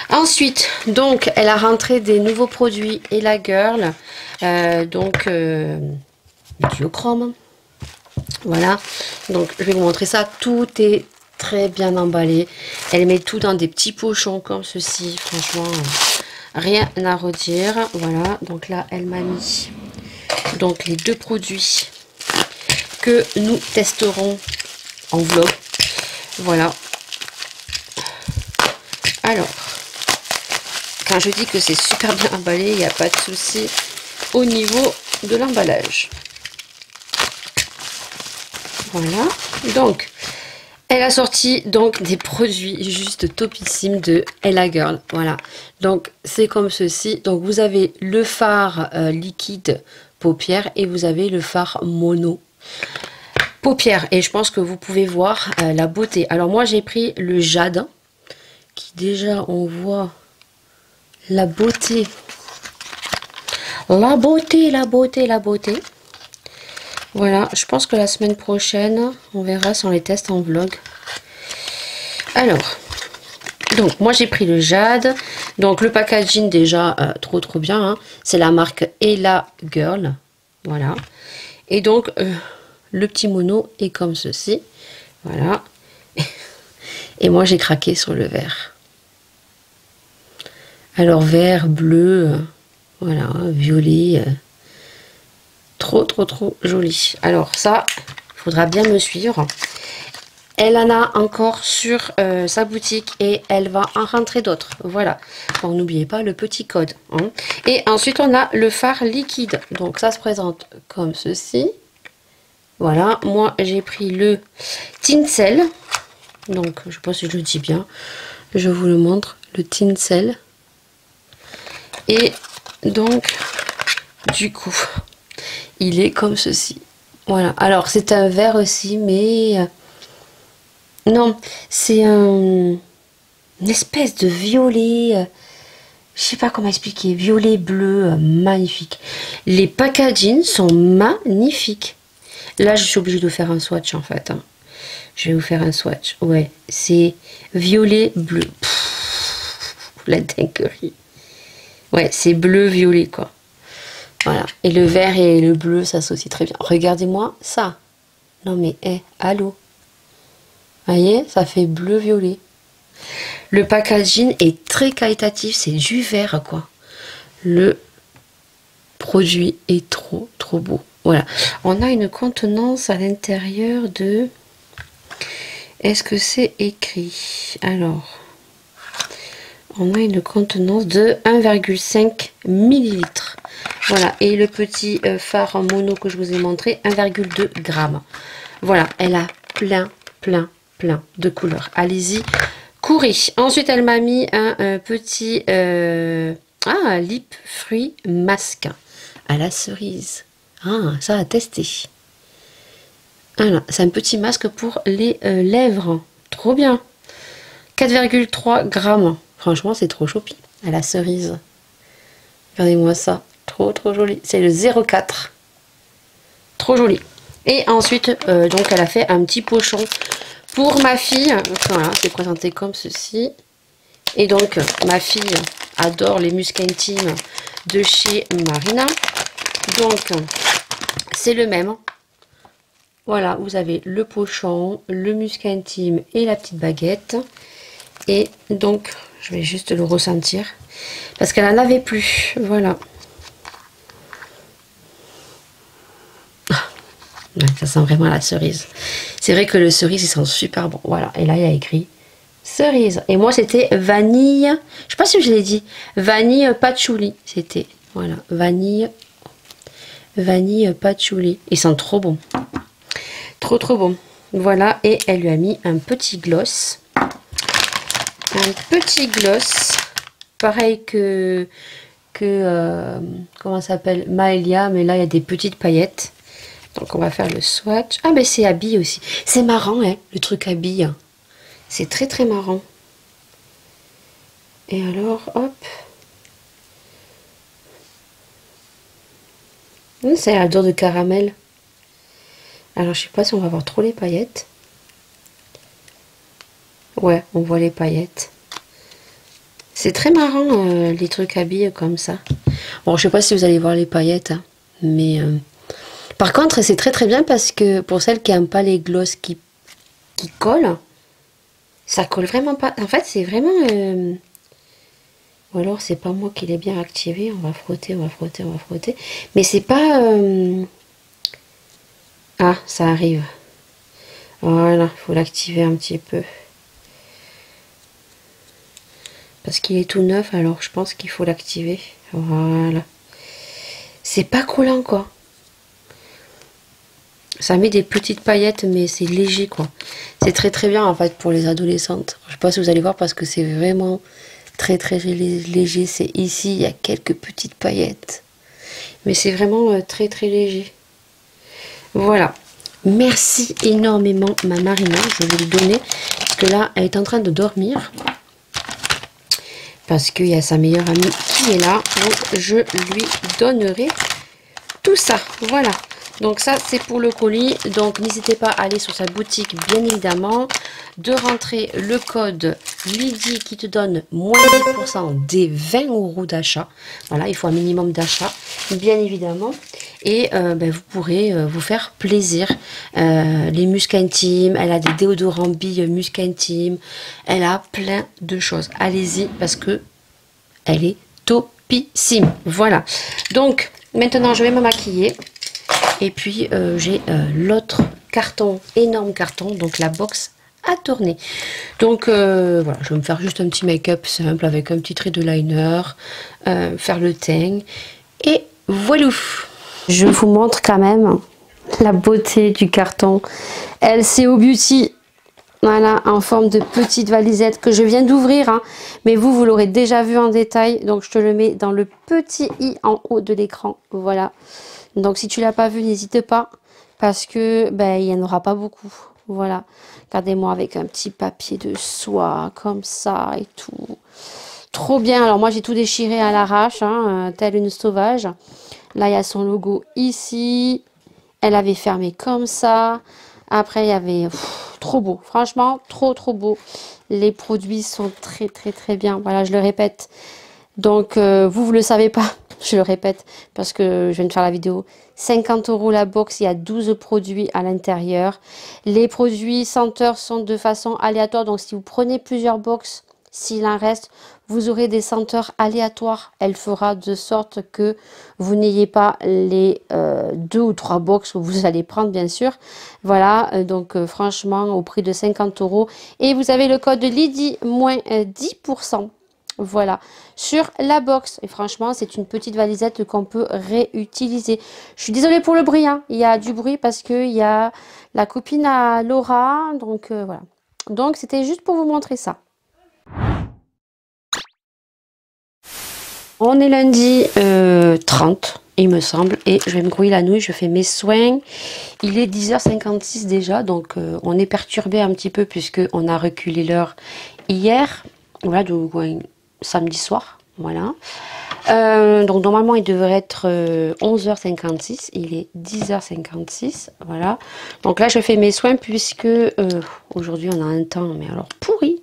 Ensuite, donc, elle a rentré des nouveaux produits et la girl, Duochrome. Voilà, donc je vais vous montrer ça. Tout est très bien emballé. Elle met tout dans des petits pochons comme ceci. Franchement, rien à redire. Voilà, donc là, elle m'a mis donc les deux produits que nous testerons en vlog. Voilà. Alors, quand je dis que c'est super bien emballé, il n'y a pas de souci au niveau de l'emballage. Voilà. Donc, Elle a sorti donc des produits juste topissimes de Ella Girl. Voilà. Donc c'est comme ceci. Donc vous avez le fard liquide paupières et vous avez le fard mono paupières. Et je pense que vous pouvez voir la beauté. Alors moi j'ai pris le jade qui déjà on voit la beauté. La beauté, la beauté, la beauté. Voilà, je pense que la semaine prochaine, on verra si on les teste en vlog. Alors, donc moi j'ai pris le jade. Donc le packaging déjà trop bien. Hein. C'est la marque Ella Girl. Voilà. Et donc le petit mono est comme ceci. Voilà. Et moi j'ai craqué sur le vert. Alors vert, bleu, voilà, violet. Trop joli. Alors ça, il faudra bien me suivre. Elle en a encore sur sa boutique et elle va en rentrer d'autres. Voilà. Bon, n'oubliez pas le petit code. Hein. Et ensuite, on a le fard liquide. Donc ça se présente comme ceci. Voilà. Moi, j'ai pris le Tinsel. Donc, je ne sais pas si je le dis bien. Je vous le montre. Le Tinsel. Et donc, du coup... il est comme ceci. Voilà. Alors, c'est un vert aussi, mais... non, c'est une espèce de violet... je sais pas comment expliquer. Violet bleu, magnifique. Les packaging sont magnifiques. Là, je suis obligée de faire un swatch, en fait. Hein. Je vais vous faire un swatch. Ouais, c'est violet bleu. Pff, la dinguerie. Ouais, c'est bleu-violet, quoi. Voilà. Et le vert et le bleu s'associent très bien. Regardez-moi ça. Non mais, allô. Vous voyez, ça fait bleu-violet. Le packaging est très qualitatif. C'est du vert, quoi. Le produit est trop beau. Voilà. On a une contenance à l'intérieur de... est-ce que c'est écrit? Alors... on a une contenance de 1,5 ml. Voilà, et le petit fard en mono que je vous ai montré, 1,2 g. Voilà, elle a plein de couleurs. Allez-y, courez. Ensuite, elle m'a mis un petit lip fruit masque à la cerise. Ah, ça a testé. Voilà, c'est un petit masque pour les lèvres. Trop bien. 4,3 g. Franchement, c'est trop choupi. À la cerise. Regardez-moi ça. Trop joli. C'est le 04. Trop joli. Et ensuite, donc, elle a fait un petit pochon pour ma fille. Voilà, c'est présenté comme ceci. Et donc, ma fille adore les muscles intimes de chez Marina. Donc, c'est le même. Voilà, vous avez le pochon, le muscle intime et la petite baguette. Et donc, je vais juste le ressentir. Parce qu'elle n'en avait plus. Voilà. Ouais, ça sent vraiment la cerise. C'est vrai que le cerise, il sent super bon. Voilà. Et là, il y a écrit cerise. Et moi, c'était vanille. Je sais pas si je l'ai dit. Vanille patchouli. C'était. Voilà. Vanille patchouli. Ils sont trop bons. Trop bon. Voilà. Et elle lui a mis un petit gloss. Un petit gloss. Pareil que comment ça s'appelle, Maëlia, mais là il y a des petites paillettes. Donc on va faire le swatch. Ah mais c'est habille aussi. C'est marrant hein, le truc habille. C'est très marrant. Et alors hop. C'est à l'odeur de caramel. Alors je sais pas si on va voir trop les paillettes. Ouais, on voit les paillettes. C'est très marrant les trucs habillés comme ça. Bon, je sais pas si vous allez voir les paillettes, hein, mais par contre, c'est très bien parce que pour celles qui n'aiment pas les gloss qui collent, ça colle vraiment pas. En fait, c'est vraiment... ou alors, c'est pas moi qui l'ai bien activé. On va frotter. Mais c'est pas... Ah, ça arrive. Voilà, il faut l'activer un petit peu. Parce qu'il est tout neuf, alors je pense qu'il faut l'activer. Voilà. C'est pas collant, quoi. Ça met des petites paillettes, mais c'est léger, quoi. C'est très très bien, en fait, pour les adolescentes. Je sais pas si vous allez voir, parce que c'est vraiment très très léger. C'est ici, il y a quelques petites paillettes. Mais c'est vraiment très très léger. Voilà. Merci énormément, ma Marina. Je vais lui donner, parce que là, elle est en train de dormir. Parce qu'il y a sa meilleure amie qui est là. Donc, je lui donnerai tout ça. Voilà. Donc ça, c'est pour le colis. Donc, n'hésitez pas à aller sur sa boutique, bien évidemment. De rentrer le code Lydie qui te donne moins 10% des 20 € d'achat. Voilà, il faut un minimum d'achat, bien évidemment. Et vous pourrez vous faire plaisir. Les muscs intimes, elle a des déodorants billes muscs intimes. Elle a plein de choses. Allez-y parce que elle est topissime. Voilà. Donc, maintenant, je vais me maquiller. Et puis, j'ai l'autre carton, énorme carton, donc la box à tourner. Donc, voilà, je vais me faire juste un petit make-up simple avec un petit trait de liner, faire le teint. Et voilà. Je vous montre quand même la beauté du carton. LCO Beauty. Voilà, en forme de petite valisette que je viens d'ouvrir. Hein. Mais vous l'aurez déjà vu en détail. Donc, je te le mets dans le petit i en haut de l'écran. Voilà. Donc, si tu l'as pas vu, n'hésite pas. Parce que, il n'y en aura pas beaucoup. Voilà. Regardez-moi avec un petit papier de soie, comme ça et tout. Trop bien. Alors, moi, j'ai tout déchiré à l'arrache, hein, telle une sauvage. Là, il y a son logo ici. Elle avait fermé comme ça. Après, il y avait... trop beau. Franchement, trop beau. Les produits sont très, très, très bien. Voilà, je le répète. Donc, vous le savez pas. Je le répète parce que je viens de faire la vidéo. 50 € la box, il y a 12 produits à l'intérieur. Les produits senteurs sont de façon aléatoire. Donc, si vous prenez plusieurs box, s'il en reste, vous aurez des senteurs aléatoires. Elle fera de sorte que vous n'ayez pas les 2 ou 3 box que vous allez prendre, bien sûr. Voilà, donc franchement, au prix de 50 €. Et vous avez le code Lydie, moins 10%. Voilà, sur la box. Et franchement, c'est une petite valisette qu'on peut réutiliser. Je suis désolée pour le bruit, hein. Il y a du bruit parce qu'il y a la copine à Laura. Donc, voilà. Donc, c'était juste pour vous montrer ça. On est lundi 30, il me semble. Et je vais me grouiller la nouille, je fais mes soins. Il est 10h56 déjà. Donc, on est perturbé un petit peu puisqu'on a reculé l'heure hier. Voilà, donc samedi soir, voilà. Donc normalement il devrait être 11h56, il est 10h56, voilà. Donc là je fais mes soins puisque aujourd'hui on a un temps, mais alors pourri.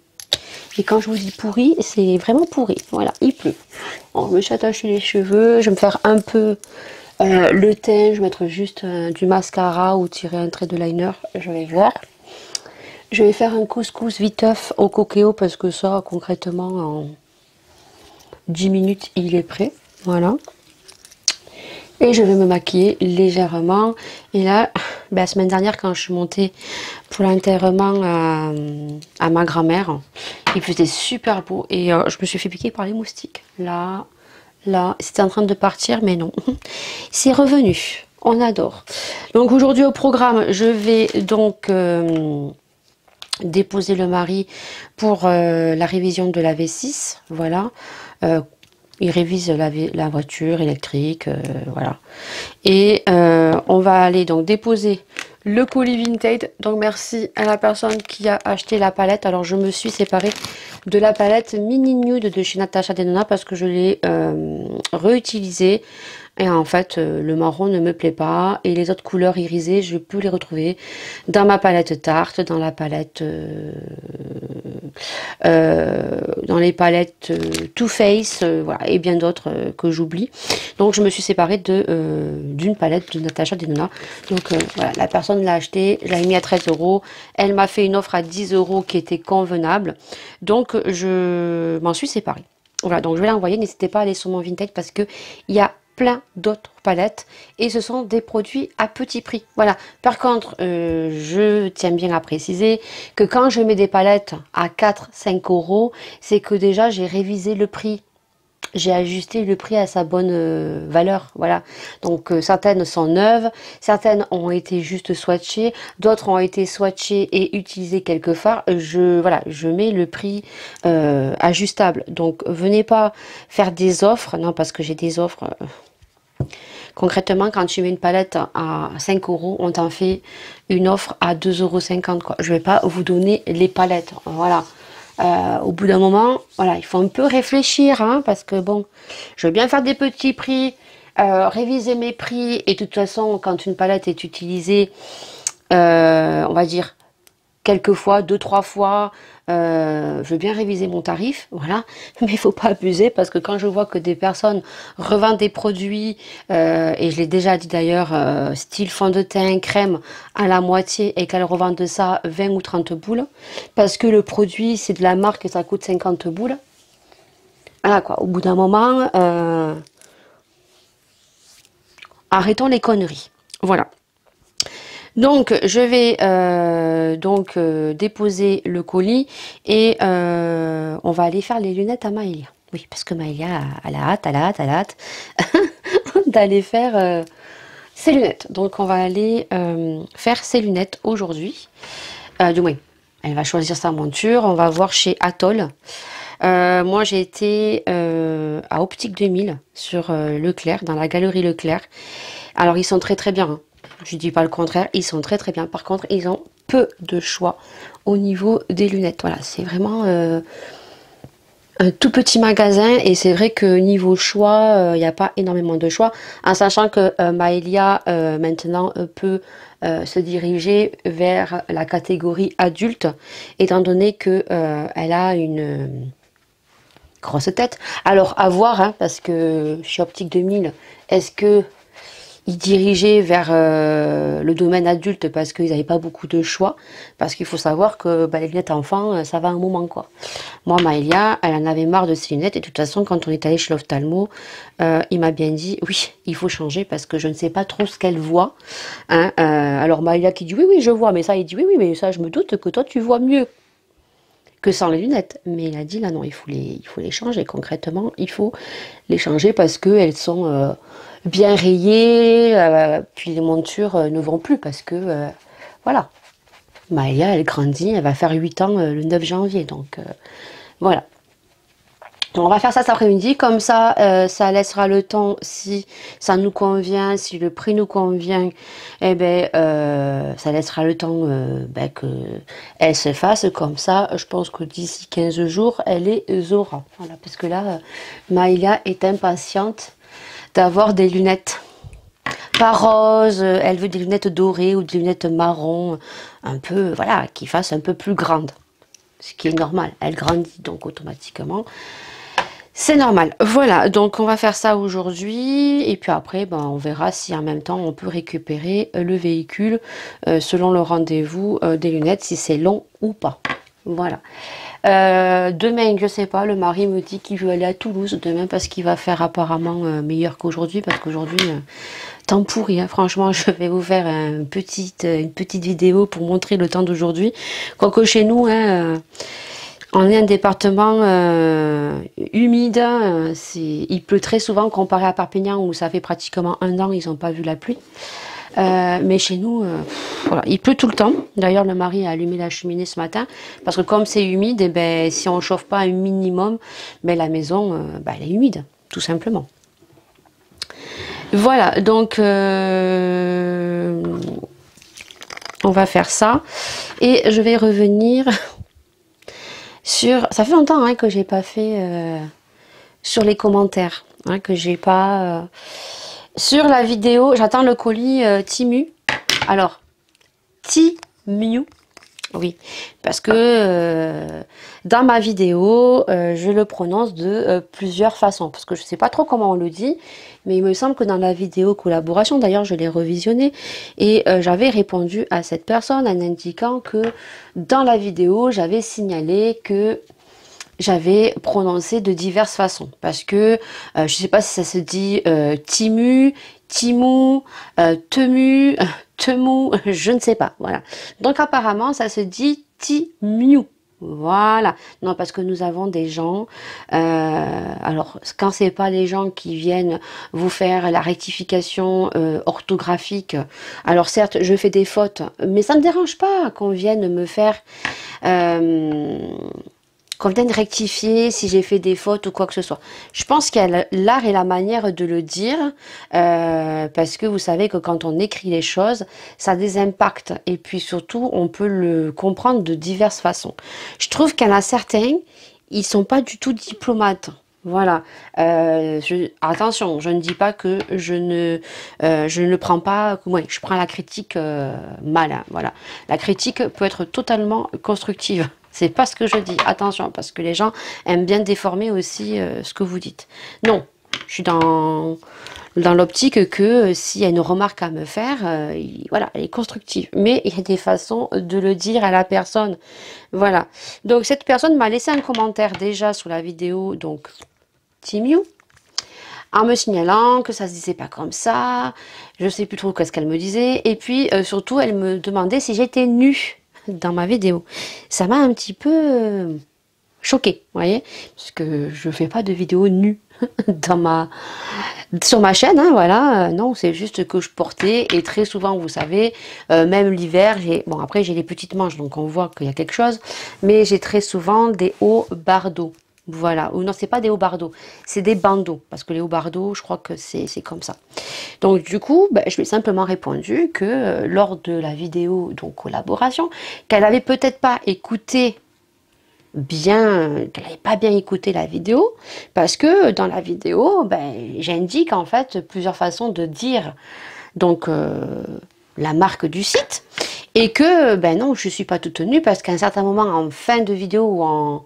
Et quand je vous dis pourri, c'est vraiment pourri, voilà, il pleut. Bon, je me suis attachée les cheveux, je vais me faire un peu le teint, je vais mettre juste du mascara ou tirer un trait de liner, je vais voir. Je vais faire un couscous viteuf au coquillot parce que ça concrètement en 10 minutes, il est prêt. Voilà. Et je vais me maquiller légèrement. Et là, la semaine dernière, quand je suis montée pour l'enterrement à ma grand-mère, il faisait super beau. Et je me suis fait piquer par les moustiques. Là, c'était en train de partir, mais non. C'est revenu. On adore. Donc aujourd'hui au programme, je vais donc... déposer le mari pour la révision de la V6, voilà. Il révise la voiture électrique, voilà. Et on va aller donc déposer le colis Vinted. Donc merci à la personne qui a acheté la palette. Alors je me suis séparée de la palette Mini Nude de chez Natasha Denona parce que je l'ai réutilisée. Et en fait, le marron ne me plaît pas. Et les autres couleurs irisées, je peux les retrouver dans ma palette Tarte, dans la palette... dans les palettes Too Faced, voilà, et bien d'autres que j'oublie. Donc, je me suis séparée d'une palette de Natasha Denona. Donc, voilà, la personne l'a acheté, je l'ai mis à 13 €. Elle m'a fait une offre à 10 € qui était convenable. Donc, je m'en suis séparée. Voilà, donc je vais l'envoyer. N'hésitez pas à aller sur mon Vinted parce que il y a plein d'autres palettes et ce sont des produits à petit prix. Voilà. Par contre, je tiens bien à préciser que quand je mets des palettes à 4-5 €, c'est que déjà j'ai révisé le prix j'ai ajusté le prix à sa bonne valeur, voilà. Donc certaines sont neuves, certaines ont été juste swatchées, d'autres ont été swatchées et utilisées quelque part. Voilà, je mets le prix ajustable. Donc venez pas faire des offres, non, parce que j'ai des offres. Concrètement, quand tu mets une palette à 5 euros, on t'en fait une offre à 2,50 €, quoi. Je vais pas vous donner les palettes, voilà. Au bout d'un moment, voilà, il faut un peu réfléchir, hein, parce que bon, je veux bien faire des petits prix, réviser mes prix, et de toute façon, quand une palette est utilisée, on va dire, quelques fois, deux, trois fois, je veux bien réviser mon tarif, voilà, mais il faut pas abuser parce que quand je vois que des personnes revendent des produits, et je l'ai déjà dit d'ailleurs, style fond de teint, crème à la moitié et qu'elles revendent ça 20 ou 30 boules, parce que le produit c'est de la marque et ça coûte 50 boules, voilà quoi, au bout d'un moment, arrêtons les conneries, voilà. Donc, je vais déposer le colis et on va aller faire les lunettes à Maëlia. Oui, parce que Maëlia, elle a hâte d'aller faire ses lunettes. Donc, on va aller faire ses lunettes aujourd'hui. Du moins, elle va choisir sa monture. On va voir chez Atoll. Moi, j'ai été à Optique 2000 sur Leclerc, dans la galerie Leclerc. Alors, ils sont très très bien, hein. Je dis pas le contraire, ils sont très très bien. Par contre, ils ont peu de choix au niveau des lunettes. Voilà, c'est vraiment un tout petit magasin et c'est vrai que niveau choix, il n'y a pas énormément de choix. En sachant que Maëlia maintenant peut se diriger vers la catégorie adulte, étant donné que elle a une grosse tête. Alors à voir, hein, parce que chez Optique 2000, est-ce que ils dirigeaient vers le domaine adulte parce qu'ils n'avaient pas beaucoup de choix, parce qu'il faut savoir que les lunettes enfants, ça va un moment, quoi. Moi, Maëlia, elle en avait marre de ses lunettes, et de toute façon, quand on est allé chez l'ophtalmo, il m'a bien dit, oui, il faut changer, parce que je ne sais pas trop ce qu'elle voit, hein. Alors Maëlia qui dit, oui, oui, je vois, mais ça, il dit, oui, oui, mais ça, je me doute que toi, tu vois mieux que sans les lunettes. Mais il a dit, là, non, il faut les changer, concrètement, il faut les changer parce qu'elles sont bien rayées, puis les montures ne vont plus parce que, voilà. Maëlia, elle grandit, elle va faire 8 ans le 9 janvier, donc voilà. On va faire ça cet après-midi, comme ça, ça laissera le temps, si ça nous convient, si le prix nous convient, eh ben, ça laissera le temps qu'elle se fasse. Comme ça, je pense que d'ici 15 jours, elle les aura. Voilà, parce que là, Maëlia est impatiente d'avoir des lunettes. Pas rose, elle veut des lunettes dorées ou des lunettes marron, un peu, voilà, qui fassent un peu plus grandes. Ce qui est normal, elle grandit donc automatiquement. C'est normal. Voilà, donc on va faire ça aujourd'hui. Et puis après, on verra si en même temps on peut récupérer le véhicule selon le rendez-vous des lunettes, si c'est long ou pas. Voilà. Demain, je sais pas, le mari me dit qu'il veut aller à Toulouse demain parce qu'il va faire apparemment meilleur qu'aujourd'hui. Parce qu'aujourd'hui, temps pourri, hein. Franchement, je vais vous faire une petite vidéo pour montrer le temps d'aujourd'hui. Quoique chez nous, hein, on est un département humide, il pleut très souvent comparé à Perpignan où ça fait pratiquement un an ils n'ont pas vu la pluie. Mais chez nous, voilà, il pleut tout le temps. D'ailleurs, le mari a allumé la cheminée ce matin parce que comme c'est humide, si on ne chauffe pas un minimum, la maison elle est humide, tout simplement. Voilà, donc on va faire ça et je vais revenir sur, ça fait longtemps que j'ai pas fait sur les commentaires, que j'ai pas sur la vidéo. J'attends le colis Timu. Alors Timu, oui, parce que dans ma vidéo je le prononce de plusieurs façons, parce que je sais pas trop comment on le dit, mais il me semble que dans la vidéo collaboration, d'ailleurs je l'ai revisionnée et j'avais répondu à cette personne en indiquant que dans la vidéo j'avais signalé que j'avais prononcé de diverses façons, parce que je sais pas si ça se dit Timu, Timou, Temu, Temu, je ne sais pas, voilà. Donc apparemment ça se dit Timu, Voilà. Non, parce que nous avons des gens, alors quand c'est pas les gens qui viennent vous faire la rectification orthographique, alors certes je fais des fautes, mais ça ne me dérange pas qu'on vienne me faire euh, qu'on vienne rectifier si j'ai fait des fautes ou quoi que ce soit. Je pense qu'il y a l'art et la manière de le dire, parce que vous savez que quand on écrit les choses, ça a des impacts. Et puis surtout, on peut le comprendre de diverses façons. Je trouve qu'il y en a certains, ils sont pas du tout diplomates. Voilà. Attention, je ne dis pas que je ne le prends pas. Ouais, je prends la critique mal. Hein, voilà. La critique peut être totalement constructive. C'est pas ce que je dis. Attention, parce que les gens aiment bien déformer aussi ce que vous dites. Non, je suis dans l'optique que s'il y a une remarque à me faire, voilà, elle est constructive. Mais il y a des façons de le dire à la personne. Voilà. Donc cette personne m'a laissé un commentaire déjà sur la vidéo, donc Timiu, en me signalant que ça se disait pas comme ça. Je sais plus trop qu'est-ce qu'elle me disait. Et puis surtout, elle me demandait si j'étais nue dans ma vidéo. Ça m'a un petit peu choquée, vous voyez, parce que je fais pas de vidéo nue sur ma chaîne, hein, voilà. Non, c'est juste que je portais, et très souvent, vous savez, même l'hiver, bon après j'ai les petites manches, donc on voit qu'il y a quelque chose, mais j'ai très souvent des hauts bardeaux. Voilà, ou non, c'est pas des hauts bardeaux, c'est des bandeaux, parce que les hauts bardeaux, je crois que c'est comme ça. Donc du coup, ben, je lui ai simplement répondu que lors de la vidéo, donc collaboration, qu'elle avait peut-être pas écouté bien, qu'elle n'avait pas bien écouté la vidéo, parce que dans la vidéo, ben, j'indique en fait plusieurs façons de dire donc la marque du site, et que ben non, je suis pas toute nue, parce qu'à un certain moment en fin de vidéo, ou en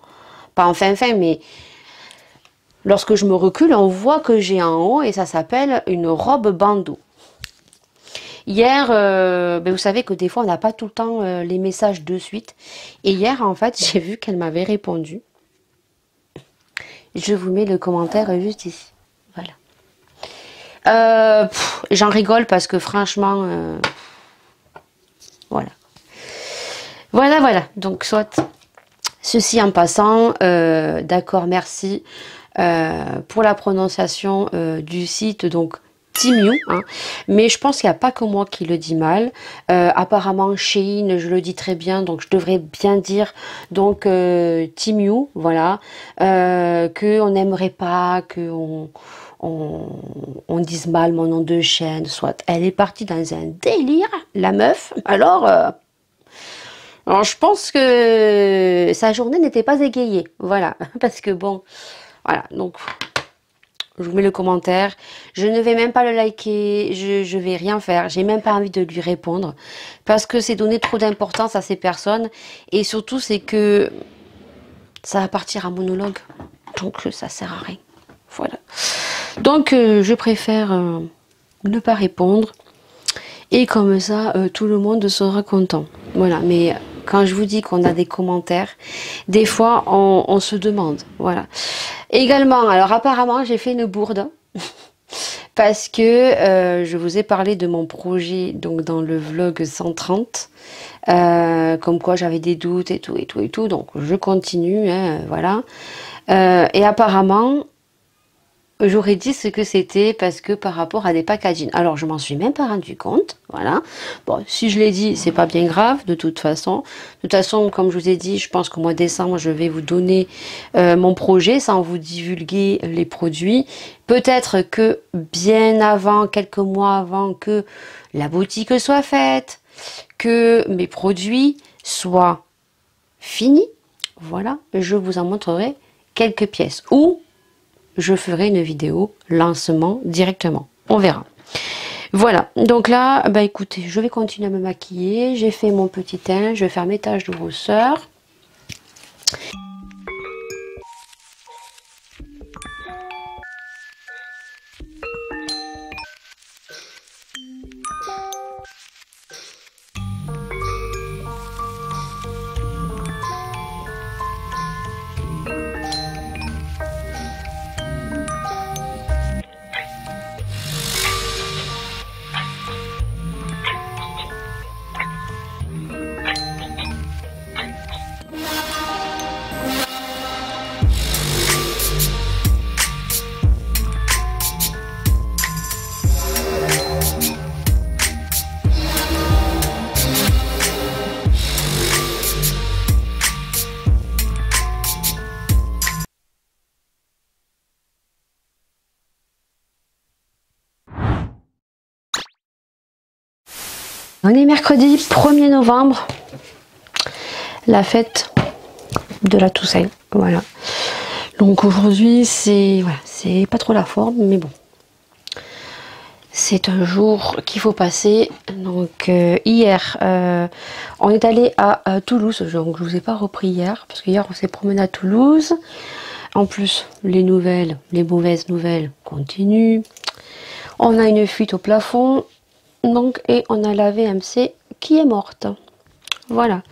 pas en fin, mais lorsque je me recule, on voit que j'ai en haut, et ça s'appelle une robe bandeau. Hier, ben vous savez que des fois, on n'a pas tout le temps les messages de suite. Et hier, en fait, j'ai vu qu'elle m'avait répondu. Je vous mets le commentaire juste ici. Voilà. J'en rigole parce que franchement, voilà. Voilà. Donc, soit... Ceci en passant, d'accord, merci pour la prononciation du site, donc Timiu, hein, mais je pense qu'il n'y a pas que moi qui le dis mal. Apparemment, Shein, je le dis très bien, donc je devrais bien dire donc Timiu, voilà, qu'on n'aimerait pas que on dise mal mon nom de chaîne, soit elle est partie dans un délire, la meuf, alors, je pense que sa journée n'était pas égayée. Voilà. Parce que bon, voilà. Donc, je vous mets le commentaire. Je ne vais même pas le liker. Je vais rien faire. J'ai même pas envie de lui répondre. Parce que c'est donner trop d'importance à ces personnes. Et surtout, c'est que ça va partir en monologue. Donc, ça sert à rien. Voilà. Donc, je préfère ne pas répondre. Et comme ça, tout le monde sera content. Voilà. Mais... quand je vous dis qu'on a des commentaires, des fois, on se demande. Voilà. Également, alors apparemment, j'ai fait une bourde. Parce que je vous ai parlé de mon projet donc dans le vlog 130. Comme quoi j'avais des doutes et tout. Donc, je continue. Hein, voilà. Et apparemment... j'aurais dit ce que c'était parce que par rapport à des packaging. Alors, je m'en suis même pas rendu compte. Voilà. Bon, si je l'ai dit, c'est pas bien grave de toute façon. De toute façon, comme je vous ai dit, je pense qu'au mois de décembre, je vais vous donner mon projet sans vous divulguer les produits. Peut-être que bien avant, quelques mois avant que la boutique soit faite, que mes produits soient finis, voilà, je vous en montrerai quelques pièces. Ou je ferai une vidéo lancement directement. On verra. Voilà. Donc là, bah écoutez, je vais continuer à me maquiller. J'ai fait mon petit teint. Je vais faire mes taches de rousseur. On est mercredi 1er novembre, la fête de la Toussaint. Voilà. Donc aujourd'hui, c'est voilà, c'est pas trop la forme, mais bon. C'est un jour qu'il faut passer. Donc hier, on est allé à Toulouse. Donc je vous ai pas repris hier, parce que hier on s'est promené à Toulouse. En plus, les mauvaises nouvelles continuent. On a une fuite au plafond. Donc, et on a la VMC qui est morte. Voilà.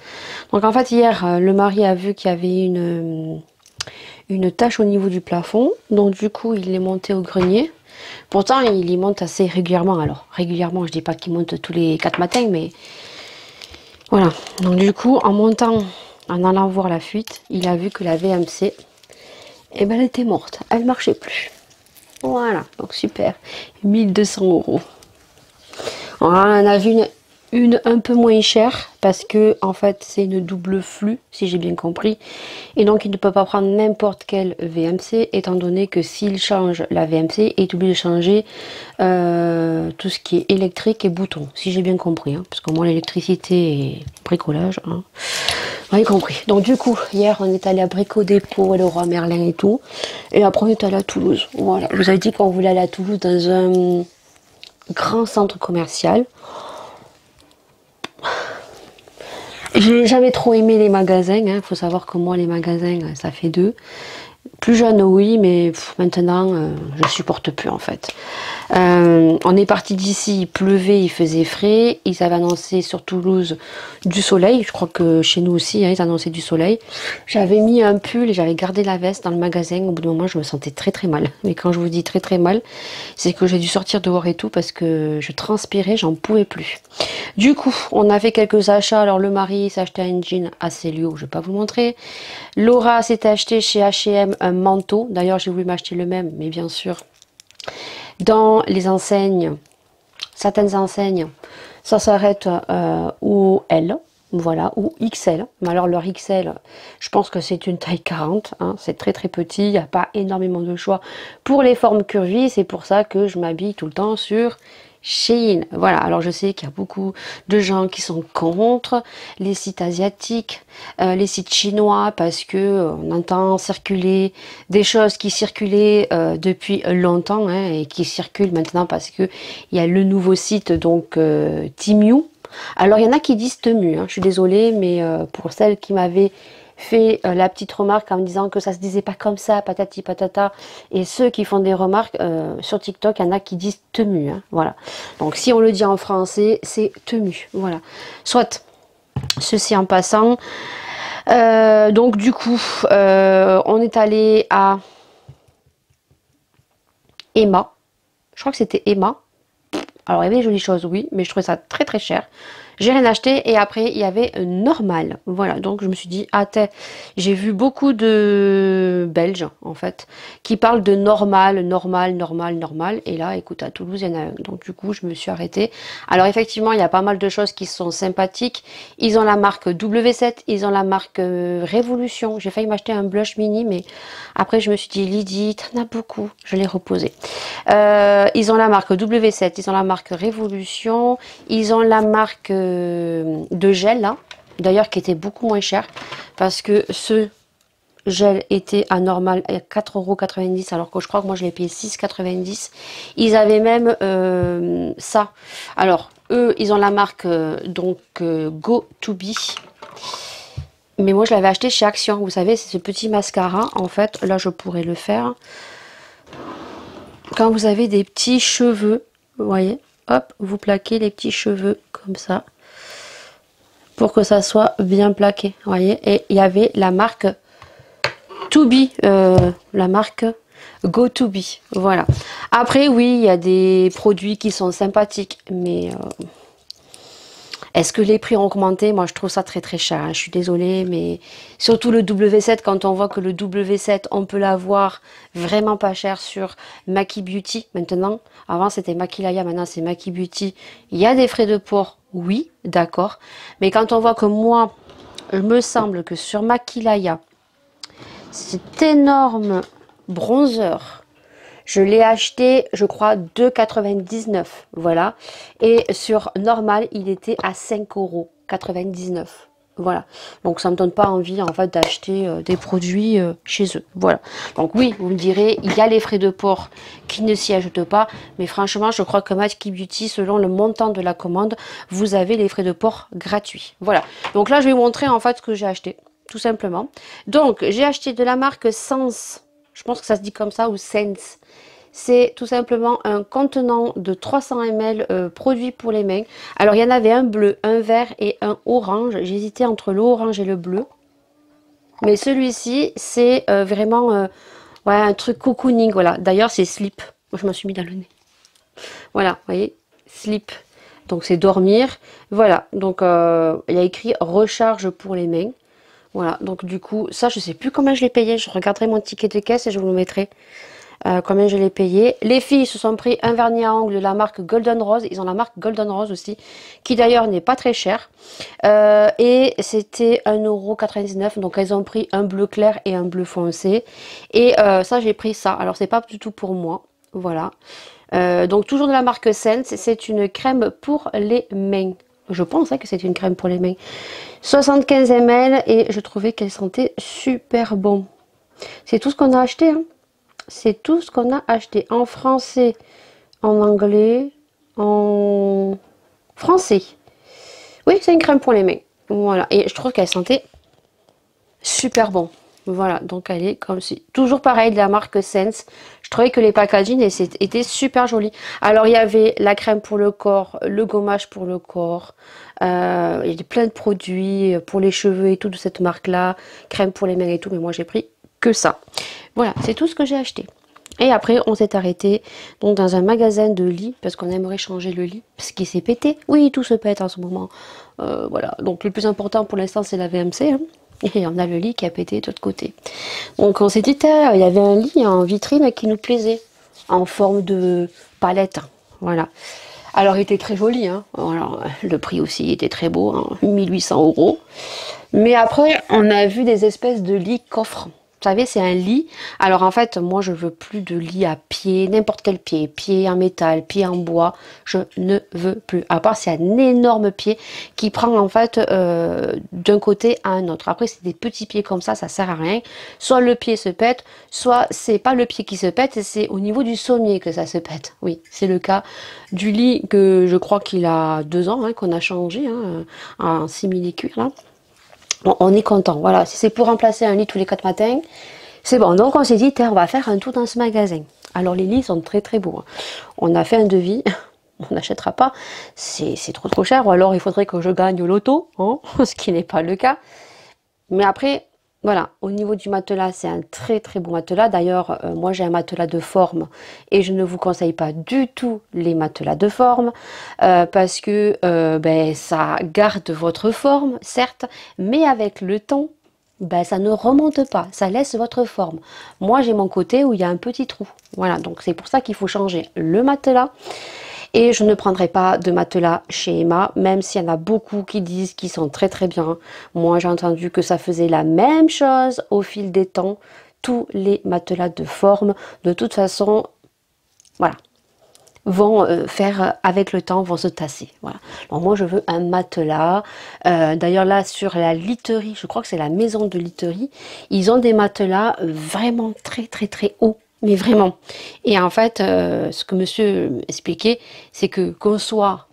Donc en fait hier, le mari a vu qu'il y avait une tache au niveau du plafond. Donc du coup, il est monté au grenier. Pourtant, il y monte assez régulièrement. Alors, régulièrement, je dis pas qu'il monte tous les 4 matins, mais voilà. Donc du coup, en montant, en allant voir la fuite, il a vu que la VMC, eh ben, elle était morte. Elle marchait plus. Voilà. Donc super. 1200 €. On en a vu une un peu moins chère parce que en fait c'est une double flux si j'ai bien compris, et donc il ne peut pas prendre n'importe quelle VMC étant donné que s'il change la VMC, il est obligé de changer tout ce qui est électrique et boutons, si j'ai bien compris, hein, parce que moi l'électricité et bricolage, hein, vous avez compris. Donc du coup hier on est allé à Brico Dépôt et le Roi Merlin et tout, et après on est allé à Toulouse. Voilà, je vous avais dit qu'on voulait aller à Toulouse dans un grand centre commercial. J'ai jamais trop aimé les magasins, hein. Faut savoir que moi les magasins ça fait deux. Plus jeune oui, mais maintenant je supporte plus en fait. On est parti d'ici, il pleuvait, il faisait frais. Ils avaient annoncé sur Toulouse du soleil. Je crois que chez nous aussi, hein, ils annonçaient du soleil. J'avais mis un pull et j'avais gardé la veste dans le magasin. Au bout d'un moment, je me sentais très très mal. Mais quand je vous dis très très mal, c'est que j'ai dû sortir dehors et tout parce que je transpirais, j'en pouvais plus. Du coup, on a fait quelques achats. Alors le mari s'est acheté un jean à Célio, je vais pas vous le montrer. Laura s'est acheté chez H&M un manteau. D'ailleurs, j'ai voulu m'acheter le même, mais bien sûr, dans les enseignes, certaines enseignes, ça s'arrête au L, voilà, ou XL. Mais alors leur XL, je pense que c'est une taille 40, hein, c'est très très petit, il n'y a pas énormément de choix pour les formes curvies, c'est pour ça que je m'habille tout le temps sur Shein. Voilà, alors je sais qu'il y a beaucoup de gens qui sont contre les sites asiatiques, les sites chinois, parce que on entend circuler des choses qui circulaient depuis longtemps, hein, et qui circulent maintenant parce que il y a le nouveau site, donc Temu. Alors il y en a qui disent Temu, hein, je suis désolée, mais pour celles qui m'avaient fait la petite remarque en me disant que ça se disait pas comme ça, patati patata, et ceux qui font des remarques sur TikTok, il y en a qui disent Temu, hein, voilà. Donc si on le dit en français, c'est Temu, voilà. Soit, ceci en passant. Donc du coup, on est allé à Emma. Je crois que c'était Emma. Alors il y avait des jolies choses, oui, mais je trouvais ça très très cher. J'ai rien acheté, et après il y avait normal. Voilà, donc je me suis dit, ah j'ai vu beaucoup de Belges en fait qui parlent de normal, et là écoute, à Toulouse il y en a un. Donc du coup je me suis arrêtée. Alors effectivement il y a pas mal de choses qui sont sympathiques. Ils ont la marque W7, ils ont la marque Révolution. J'ai failli m'acheter un blush mini, mais après je me suis dit, Lydie, t'en as beaucoup, je l'ai reposé. Ils ont la marque W7, ils ont la marque Révolution, ils ont la marque de gel là, d'ailleurs qui était beaucoup moins cher, parce que ce gel était à normal à 4,90 €, alors que je crois que moi je l'ai payé 6,90 €. Ils avaient même ça. Alors eux ils ont la marque donc Go To Be, mais moi je l'avais acheté chez Action. Vous savez, c'est ce petit mascara, en fait là je pourrais le faire quand vous avez des petits cheveux, vous voyez, hop, vous plaquez les petits cheveux comme ça pour que ça soit bien plaqué, vous voyez. Et il y avait la marque To Be, la marque Go To Be, voilà. Après oui, il y a des produits qui sont sympathiques, mais est-ce que les prix ont augmenté? Moi je trouve ça très très cher, hein. Je suis désolée, mais surtout le W7, quand on voit que le W7 on peut l'avoir vraiment pas cher sur Maki Beauty maintenant. Avant c'était Makilaya, maintenant c'est Maki Beauty. Il y a des frais de port, oui, d'accord, mais quand on voit que moi il me semble que sur Makilaya cet énorme bronzer, Je l'ai acheté, je crois, 2,99 €. Voilà. Et sur normal, il était à 5,99 €. Voilà. Donc ça me donne pas envie en fait d'acheter des produits chez eux. Voilà. Donc oui, vous me direz, il y a les frais de port qui ne s'y ajoutent pas. Mais franchement, je crois que Matki Beauty, selon le montant de la commande, vous avez les frais de port gratuits. Voilà. Donc là, je vais vous montrer en fait ce que j'ai acheté. Tout simplement. Donc, j'ai acheté de la marque Sense. Je pense que ça se dit comme ça, ou Sense. C'est tout simplement un contenant de 300 ml produit pour les mains. Alors, il y en avait un bleu, un vert et un orange. J'hésitais entre l'orange et le bleu. Mais celui-ci, c'est vraiment ouais, un truc cocooning. Voilà. D'ailleurs, c'est slip. Moi, je me suis mis dans le nez. Voilà, vous voyez, slip. Donc, c'est dormir. Voilà. Donc, il y a écrit recharge pour les mains. Voilà, donc du coup, ça, je sais plus combien je l'ai payé. Je regarderai mon ticket de caisse et je vous le mettrai. Combien je l'ai payé. Les filles se sont pris un vernis à ongles de la marque Golden Rose. Ils ont la marque Golden Rose aussi, qui d'ailleurs n'est pas très cher. Et c'était 1,99 €. Donc elles ont pris un bleu clair et un bleu foncé. Et ça, j'ai pris ça. Alors, c'est pas du tout pour moi. Voilà. Donc toujours de la marque Sense. C'est une crème pour les mains. Je pense que c'est une crème pour les mains. 75 ml et je trouvais qu'elle sentait super bon. C'est tout ce qu'on a acheté. Hein. C'est tout ce qu'on a acheté en français, en anglais, en français. Oui, c'est une crème pour les mains. Voilà. Et je trouve qu'elle sentait super bon. Voilà, donc elle est comme si... Toujours pareil de la marque Sense. Je trouvais que les packaging étaient super jolis. Alors, il y avait la crème pour le corps, le gommage pour le corps. Il y a plein de produits pour les cheveux et tout de cette marque-là. Crème pour les mains et tout, mais moi, j'ai pris que ça. Voilà, c'est tout ce que j'ai acheté. Et après, on s'est arrêté donc dans un magasin de lit, parce qu'on aimerait changer le lit, parce qu'il s'est pété. Oui, tout se pète en ce moment. Voilà, donc le plus important pour l'instant, c'est la VMC, hein. Et on a le lit qui a pété de l'autre côté. Donc on s'est dit, il y avait un lit en vitrine qui nous plaisait, en forme de palette. Voilà. Alors il était très joli, hein. Alors, le prix aussi était très beau, hein, 1800 €. Mais après, on a vu des espèces de lits coffres. Vous savez, c'est un lit. Alors en fait, moi, je veux plus de lit à pied, n'importe quel pied. Pied en métal, pied en bois. Je ne veux plus. À part, c'est un énorme pied qui prend en fait d'un côté à un autre. Après, c'est des petits pieds comme ça sert à rien. Soit le pied se pète, soit c'est pas le pied qui se pète, c'est au niveau du sommier que ça se pète. Oui, c'est le cas du lit que je crois qu'il a 2 ans, hein, qu'on a changé, hein, en simili-cuir là. Bon, on est content, voilà. Si c'est pour remplacer un lit tous les 4 matins, c'est bon. Donc on s'est dit, on va faire un tour dans ce magasin. Alors les lits sont très très beaux. Hein. On a fait un devis, on n'achètera pas, c'est trop cher. Ou alors il faudrait que je gagne au loto, hein, ce qui n'est pas le cas. Mais après, voilà, au niveau du matelas, c'est un très très beau matelas. D'ailleurs, moi j'ai un matelas de forme et je ne vous conseille pas du tout les matelas de forme parce que ben, ça garde votre forme, certes, mais avec le temps, ben, ça ne remonte pas, ça laisse votre forme. Moi j'ai mon côté où il y a un petit trou. Voilà, donc c'est pour ça qu'il faut changer le matelas. Et je ne prendrai pas de matelas chez Emma, même s'il y en a beaucoup qui disent qu'ils sont très très bien. Moi j'ai entendu que ça faisait la même chose au fil des temps. Tous les matelas de forme, de toute façon, voilà, vont faire avec le temps, vont se tasser. Voilà. Alors moi je veux un matelas. D'ailleurs là sur la literie, je crois que c'est la maison de literie, ils ont des matelas vraiment très très très hauts. Mais vraiment. Et en fait, ce que monsieur expliquait, c'est que qu'on soit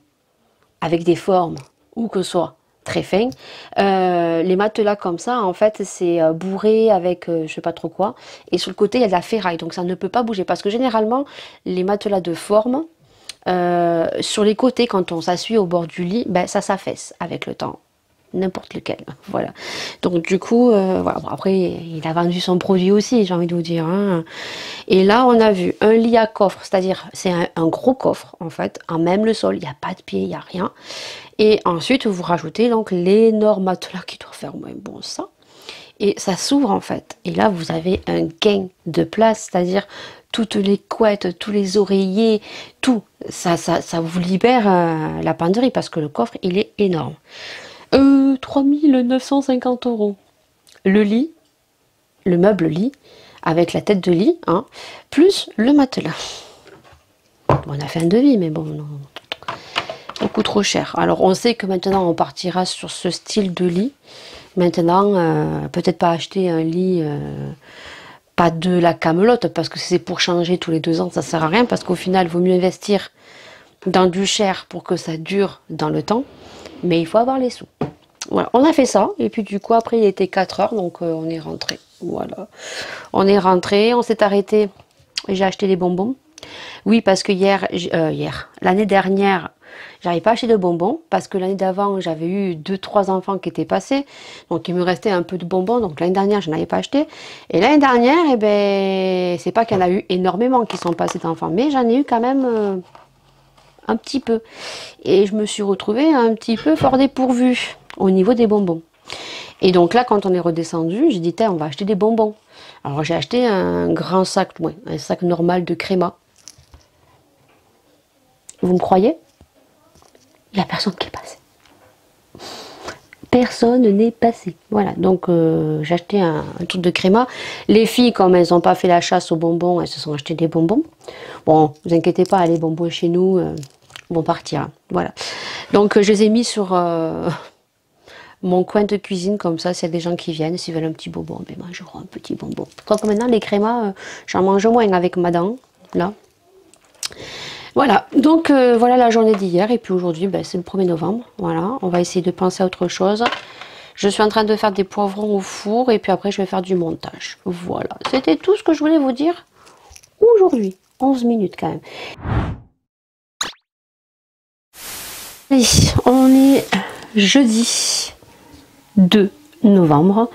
avec des formes ou que soit très fin, les matelas comme ça, en fait, c'est bourré avec je sais pas trop quoi. Et sur le côté, il y a de la ferraille, donc ça ne peut pas bouger. Parce que généralement, les matelas de forme, sur les côtés, quand on s'assuit au bord du lit, ben, ça s'affaisse avec le temps. N'importe lequel, voilà. Donc du coup, voilà. Bon, après, il a vendu son produit aussi, j'ai envie de vous dire. Hein. Et là, on a vu un lit à coffre, c'est-à-dire c'est un gros coffre en fait, en même le sol, il n'y a pas de pied, il n'y a rien. Et ensuite, vous rajoutez donc l'énorme matelas qui doit faire au moins bon ça. Et ça s'ouvre en fait. Et là, vous avez un gain de place, c'est-à-dire toutes les couettes, tous les oreillers, tout. Ça vous libère la penderie parce que le coffre, il est énorme. 3 950 €. Le lit, le meuble lit, avec la tête de lit, hein, plus le matelas. Bon, on a fait un devis, mais bon, non, beaucoup trop cher. Alors, on sait que maintenant, on partira sur ce style de lit. Maintenant, peut-être pas acheter un lit, pas de la camelote, parce que c'est pour changer tous les 2 ans, ça sert à rien, parce qu'au final, il vaut mieux investir dans du cher pour que ça dure dans le temps, mais il faut avoir les sous. Voilà, on a fait ça, et puis du coup, après, il était 4 heures, donc on est rentré. Voilà, on est rentré, on s'est arrêté, j'ai acheté des bonbons. Oui, parce que l'année dernière, j'avais pas acheté de bonbons, parce que l'année d'avant, j'avais eu 2-3 enfants qui étaient passés, donc il me restait un peu de bonbons, donc l'année dernière, je n'avais pas acheté. Et l'année dernière, eh ben, c'est pas qu'il y en a eu énormément qui sont passés d'enfants, mais j'en ai eu quand même un petit peu. Et je me suis retrouvée un petit peu fort dépourvue au niveau des bonbons. Et donc là, quand on est redescendu, j'ai dit, tiens, on va acheter des bonbons. Alors j'ai acheté un grand sac, ouais, un sac normal de créma. Vous me croyez? Il n'y a personne qui est passé. Personne n'est passé. Voilà, donc j'ai acheté un truc de créma. Les filles, comme elles n'ont pas fait la chasse aux bonbons, elles se sont achetées des bonbons. Bon, vous inquiétez pas, les bonbons chez nous vont partir. Hein. Voilà. Donc je les ai mis sur mon coin de cuisine, comme ça, s'il y a des gens qui viennent, s'ils veulent un petit bonbon, ben mangeront un petit bonbon. Quoique maintenant, les crémas, j'en mange moins avec ma dent, là. Voilà, donc voilà la journée d'hier, et puis aujourd'hui, ben, c'est le 1er novembre, voilà, on va essayer de penser à autre chose. Je suis en train de faire des poivrons au four, et puis après, je vais faire du montage. Voilà, c'était tout ce que je voulais vous dire aujourd'hui, 11 minutes quand même. Allez, on est jeudi 2 novembre,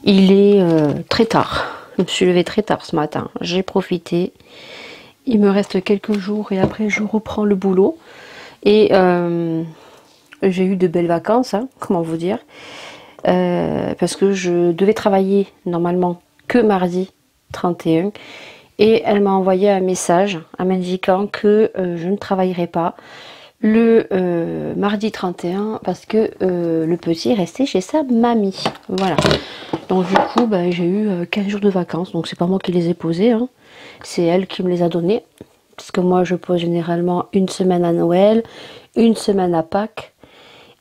il est très tard, je me suis levée très tard ce matin, j'ai profité, il me reste quelques jours et après je reprends le boulot et j'ai eu de belles vacances, hein, comment vous dire, parce que je devais travailler normalement que mardi 31 et elle m'a envoyé un message en m'indiquant que je ne travaillerai pas le mardi 31 parce que le petit est resté chez sa mamie. Voilà. Donc du coup, bah, j'ai eu 15 jours de vacances. Donc c'est pas moi qui les ai posés. Hein. C'est elle qui me les a donnés. Parce que moi, je pose généralement une semaine à Noël, une semaine à Pâques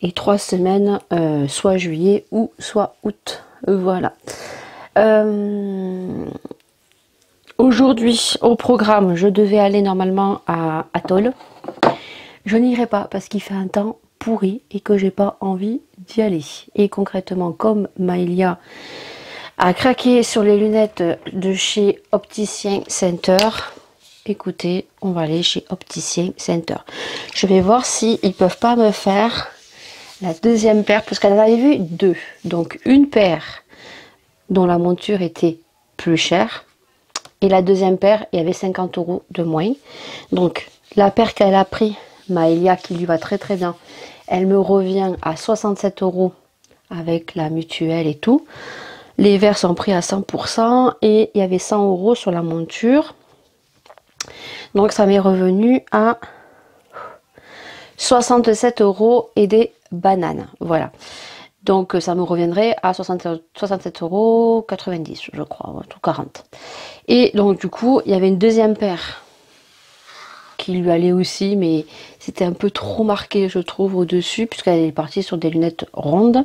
et 3 semaines soit juillet ou soit août. Voilà. Aujourd'hui, au programme, je devais aller normalement à Atoll. Je n'irai pas parce qu'il fait un temps pourri et que j'ai pas envie d'y aller. Et concrètement, comme Maëlia a craqué sur les lunettes de chez Opticien Center, écoutez, on va aller chez Opticien Center. Je vais voir s'ils ne peuvent pas me faire la deuxième paire, parce qu'elle en avait vu 2. Donc une paire dont la monture était plus chère. Et la deuxième paire, il y avait 50 € de moins. Donc la paire qu'elle a pris, Maëlia, qui lui va très très bien, elle me revient à 67 € avec la mutuelle et tout. Les verres sont pris à 100% et il y avait 100 € sur la monture. Donc ça m'est revenu à 67 € et des bananes. Voilà. Donc ça me reviendrait à 67,90 €, je crois, tout 40. Et donc du coup, il y avait une deuxième paire qui lui allait aussi, mais c'était un peu trop marqué, je trouve, au-dessus, puisqu'elle est partie sur des lunettes rondes.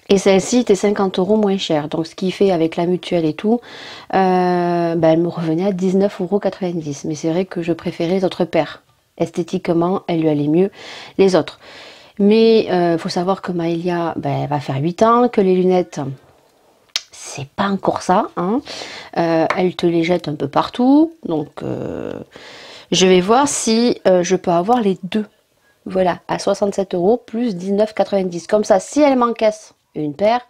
Et celle-ci était 50 € moins chère. Donc ce qui fait avec la mutuelle et tout, elle me revenait à 19,90 €. Mais c'est vrai que je préférais les autres paires. Esthétiquement, elle lui allait mieux les autres. Mais il faut savoir que Maëlia, elle va faire 8 ans, que les lunettes, c'est pas encore ça. Hein. Elle te les jette un peu partout. Donc je vais voir si je peux avoir les deux. Voilà, à 67 € plus 19,90 €. Comme ça, si elle m'encaisse une paire,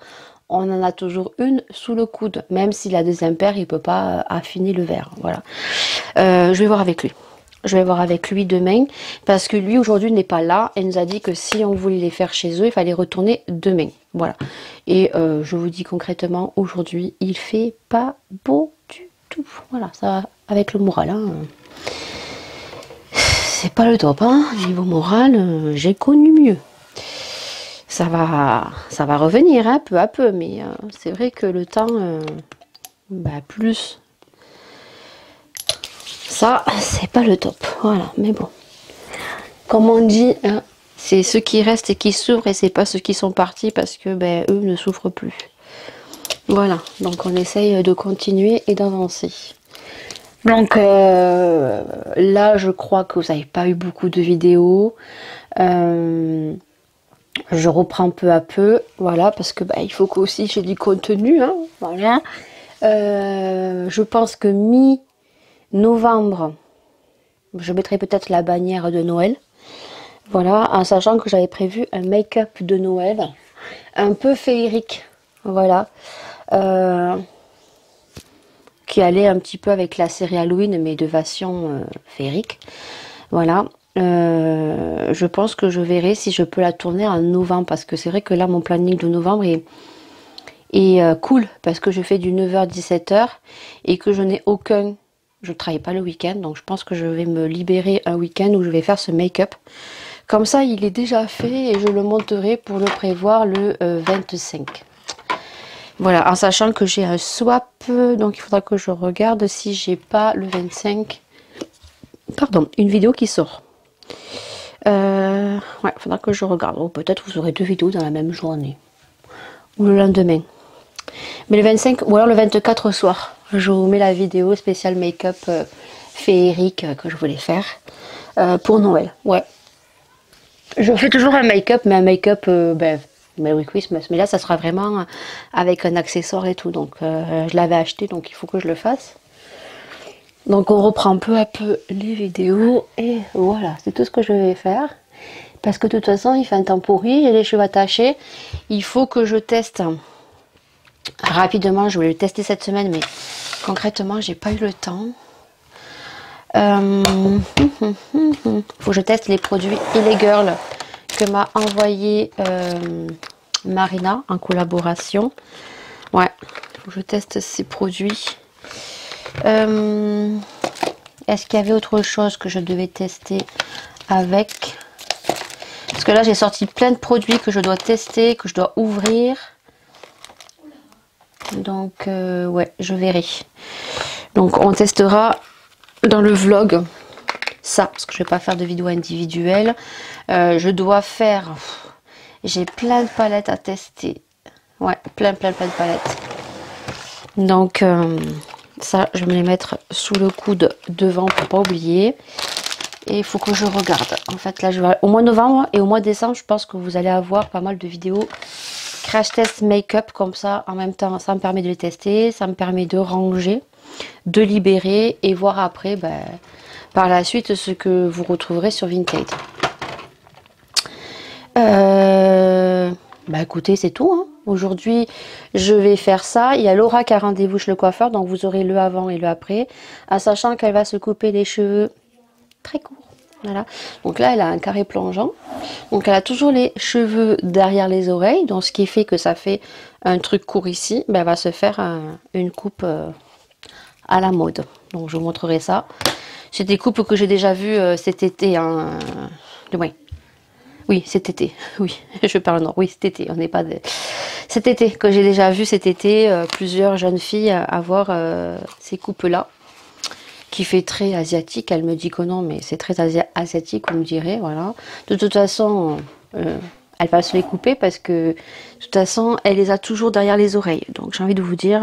on en a toujours une sous le coude. Même si la deuxième paire, il ne peut pas affiner le verre. Voilà. Je vais voir avec lui. Je vais voir avec lui demain. Parce que lui, aujourd'hui, n'est pas là. Elle nous a dit que si on voulait les faire chez eux, il fallait retourner demain. Voilà. Et je vous dis concrètement, aujourd'hui, il fait pas beau du tout. Voilà, ça va avec le moral. Hein. C'est pas le top, hein. Niveau moral, j'ai connu mieux. Ça va revenir, hein, peu à peu, mais c'est vrai que le temps bah plus. Ça, c'est pas le top. Voilà, mais bon. Comme on dit, hein, c'est ceux qui restent et qui souffrent et c'est pas ceux qui sont partis parce que ben, eux ne souffrent plus. Voilà, donc on essaye de continuer et d'avancer. Donc là, je crois que vous n'avez pas eu beaucoup de vidéos. Je reprends peu à peu, voilà, parce que bah, il faut qu'aussi j'ai du contenu, hein, voilà. Je pense que mi-novembre, je mettrai peut-être la bannière de Noël. Voilà, en sachant que j'avais prévu un make-up de Noël, un peu féerique, voilà. Qui allait un petit peu avec la série Halloween, mais de version féerique. Voilà. Je pense que je verrai si je peux la tourner en novembre, parce que c'est vrai que là, mon planning de novembre est cool, parce que je fais du 9h-17h, et que je n'ai aucun... Je ne travaille pas le week-end, donc je pense que je vais me libérer un week-end où je vais faire ce make-up. Comme ça, il est déjà fait, et je le monterai pour le prévoir le 25. Voilà, en sachant que j'ai un swap, donc il faudra que je regarde si j'ai pas le 25, pardon, une vidéo qui sort. Ouais, il faudra que je regarde. Ou peut-être vous aurez deux vidéos dans la même journée. Ou le lendemain. Mais le 25, ou alors le 24 au soir. Je vous mets la vidéo spéciale make-up féerique que je voulais faire pour Noël. Ouais. Je fais toujours un make-up, mais un make-up... Merry Christmas, mais là ça sera vraiment avec un accessoire et tout, donc je l'avais acheté, donc il faut que je le fasse. Donc on reprend peu à peu les vidéos et voilà, c'est tout ce que je vais faire, parce que de toute façon il fait un temps pourri, j'ai les cheveux attachés, il faut que je teste rapidement. Je voulais le tester cette semaine, mais concrètement j'ai pas eu le temps. Faut que je teste les produits Ile Girl que m'a envoyé Marina en collaboration. Ouais, faut que je teste ces produits. Est-ce qu'il y avait autre chose que je devais tester avec? Parce que là j'ai sorti plein de produits que je dois tester, que je dois ouvrir. Donc ouais, je verrai. Donc on testera dans le vlog ça, parce que je vais pas faire de vidéo individuelle. Je dois faire... J'ai plein de palettes à tester. Ouais, plein de palettes. Donc, ça, je vais me les mettre sous le coude devant pour pas oublier. Et il faut que je regarde. En fait, là, je vais... au mois de novembre et au mois de décembre, je pense que vous allez avoir pas mal de vidéos crash test make-up comme ça. En même temps, ça me permet de les tester. Ça me permet de ranger, de libérer et voir après... Ben, par la suite, ce que vous retrouverez sur Vinted. Bah écoutez, c'est tout. Hein. Aujourd'hui, je vais faire ça. Il y a Laura qui a rendez-vous chez le coiffeur, donc vous aurez le avant et le après. En sachant qu'elle va se couper les cheveux très courts. Voilà. Donc là, elle a un carré plongeant. Donc elle a toujours les cheveux derrière les oreilles. Donc ce qui fait que ça fait un truc court ici. Ben, elle va se faire une coupe à la mode. Donc je vous montrerai ça. C'est des coupes que j'ai déjà vues cet été. Hein. Oui, cet été. Oui, je parle non. Oui, cet été. On n'est pas de... Cet été, que j'ai déjà vu cet été plusieurs jeunes filles avoir ces coupes-là. Qui fait très asiatique. Elle me dit que non, mais c'est très asiatique, on me dirait. Voilà. De toute façon, elle va se les couper parce que, de toute façon, elle les a toujours derrière les oreilles. Donc j'ai envie de vous dire...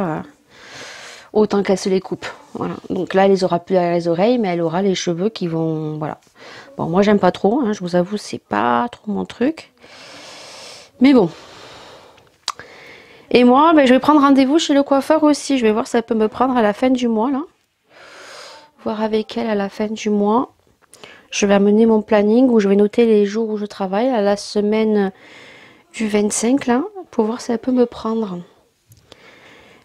autant qu'elle se les coupe. Voilà. Donc là, elle les aura plus derrière les oreilles, mais elle aura les cheveux qui vont... Voilà. Bon, moi, j'aime pas trop. Hein, je vous avoue, c'est pas trop mon truc. Mais bon. Et moi, ben, je vais prendre rendez-vous chez le coiffeur aussi. Je vais voir si elle peut me prendre à la fin du mois, là. Voir avec elle à la fin du mois. Je vais amener mon planning où je vais noter les jours où je travaille. À la semaine du 25, là. Pour voir si elle peut me prendre.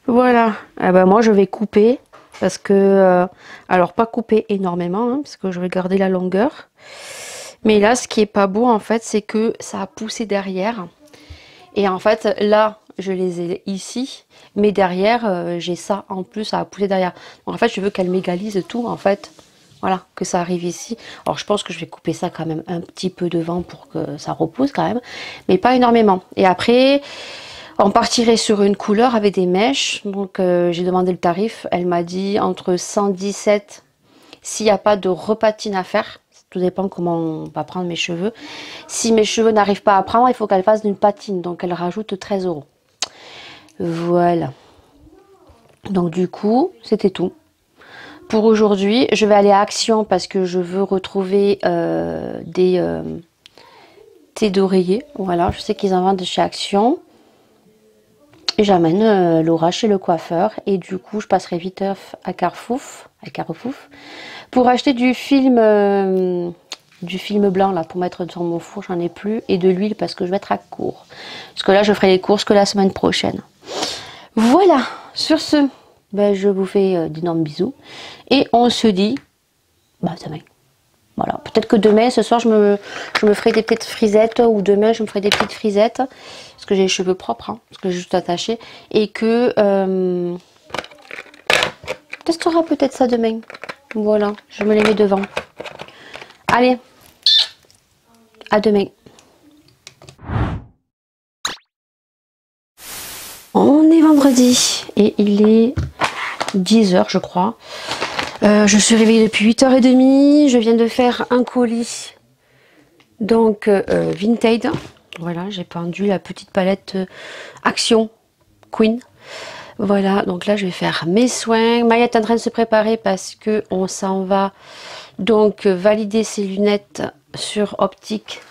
Voilà, eh ben moi je vais couper parce que, alors pas couper énormément hein, parce que je vais garder la longueur. Mais là ce qui est pas beau en fait c'est que ça a poussé derrière. Et en fait là je les ai ici, mais derrière j'ai ça en plus, ça a poussé derrière. Donc, en fait je veux qu'elle m'égalise tout en fait. Voilà, que ça arrive ici. Alors je pense que je vais couper ça quand même un petit peu devant pour que ça repousse quand même. Mais pas énormément. Et après... On partirait sur une couleur avec des mèches. Donc j'ai demandé le tarif. Elle m'a dit entre 117 s'il n'y a pas de repatine à faire. Tout dépend comment on va prendre mes cheveux. Si mes cheveux n'arrivent pas à prendre, il faut qu'elle fasse d'une patine. Donc elle rajoute 13 €. Voilà. Donc du coup, c'était tout. Pour aujourd'hui, je vais aller à Action parce que je veux retrouver des thés d'oreiller. Voilà, je sais qu'ils en vendent de chez Action. Et j'amène Laura chez le coiffeur. Et du coup, je passerai vite à Carrefour, pour acheter du film blanc là pour mettre sur mon four. J'en ai plus. Et de l'huile parce que je vais être à court. Parce que là, je ferai les courses que la semaine prochaine. Voilà. Sur ce, ben, je vous fais d'énormes bisous. Et on se dit demain. Voilà, peut-être que demain, ce soir, je me ferai des petites frisettes, ou demain, je me ferai des petites frisettes, parce que j'ai les cheveux propres, hein, parce que j'ai juste attaché, et que je testerai peut-être ça demain. Voilà, je me les mets devant. Allez, à demain. On est vendredi, et il est 10 h, je crois. Je suis réveillée depuis 8 h 30. Je viens de faire un colis. Donc, Vinted. Voilà, j'ai pendu la petite palette Action Queen. Voilà, donc là, je vais faire mes soins. Maya est en train de se préparer parce que on s'en va donc valider ses lunettes sur Opticien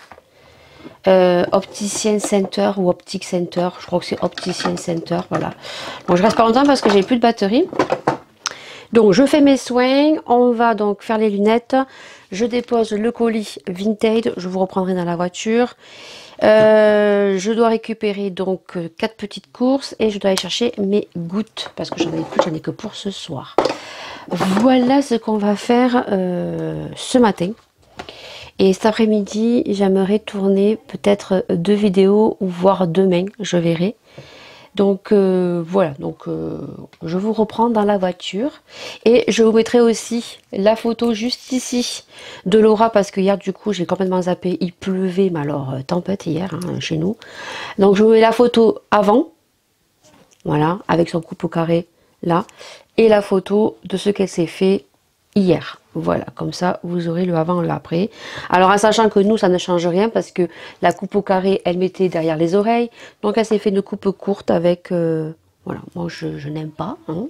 Center ou Optic Center. Je crois que c'est Opticien Center. Voilà. Bon, je reste pas longtemps parce que j'ai plus de batterie. Donc je fais mes soins, on va donc faire les lunettes, je dépose le colis Vinted, je vous reprendrai dans la voiture. Je dois récupérer donc 4 petites courses et je dois aller chercher mes gouttes parce que j'en ai plus, j'en ai que pour ce soir. Voilà ce qu'on va faire ce matin. Et cet après-midi, j'aimerais tourner peut-être 2 vidéos ou voire demain, je verrai. Donc voilà, donc je vous reprends dans la voiture et je vous mettrai aussi la photo juste ici de Laura parce que hier du coup j'ai complètement zappé, il pleuvait, mais alors tempête hier hein, chez nous. Donc je vous mets la photo avant, voilà, avec son coupe au carré là, et la photo de ce qu'elle s'est fait hier. Voilà, comme ça vous aurez le avant et l'après. Alors en sachant que nous ça ne change rien parce que la coupe au carré elle mettait derrière les oreilles, donc elle s'est fait une coupe courte avec voilà, moi je n'aime pas hein.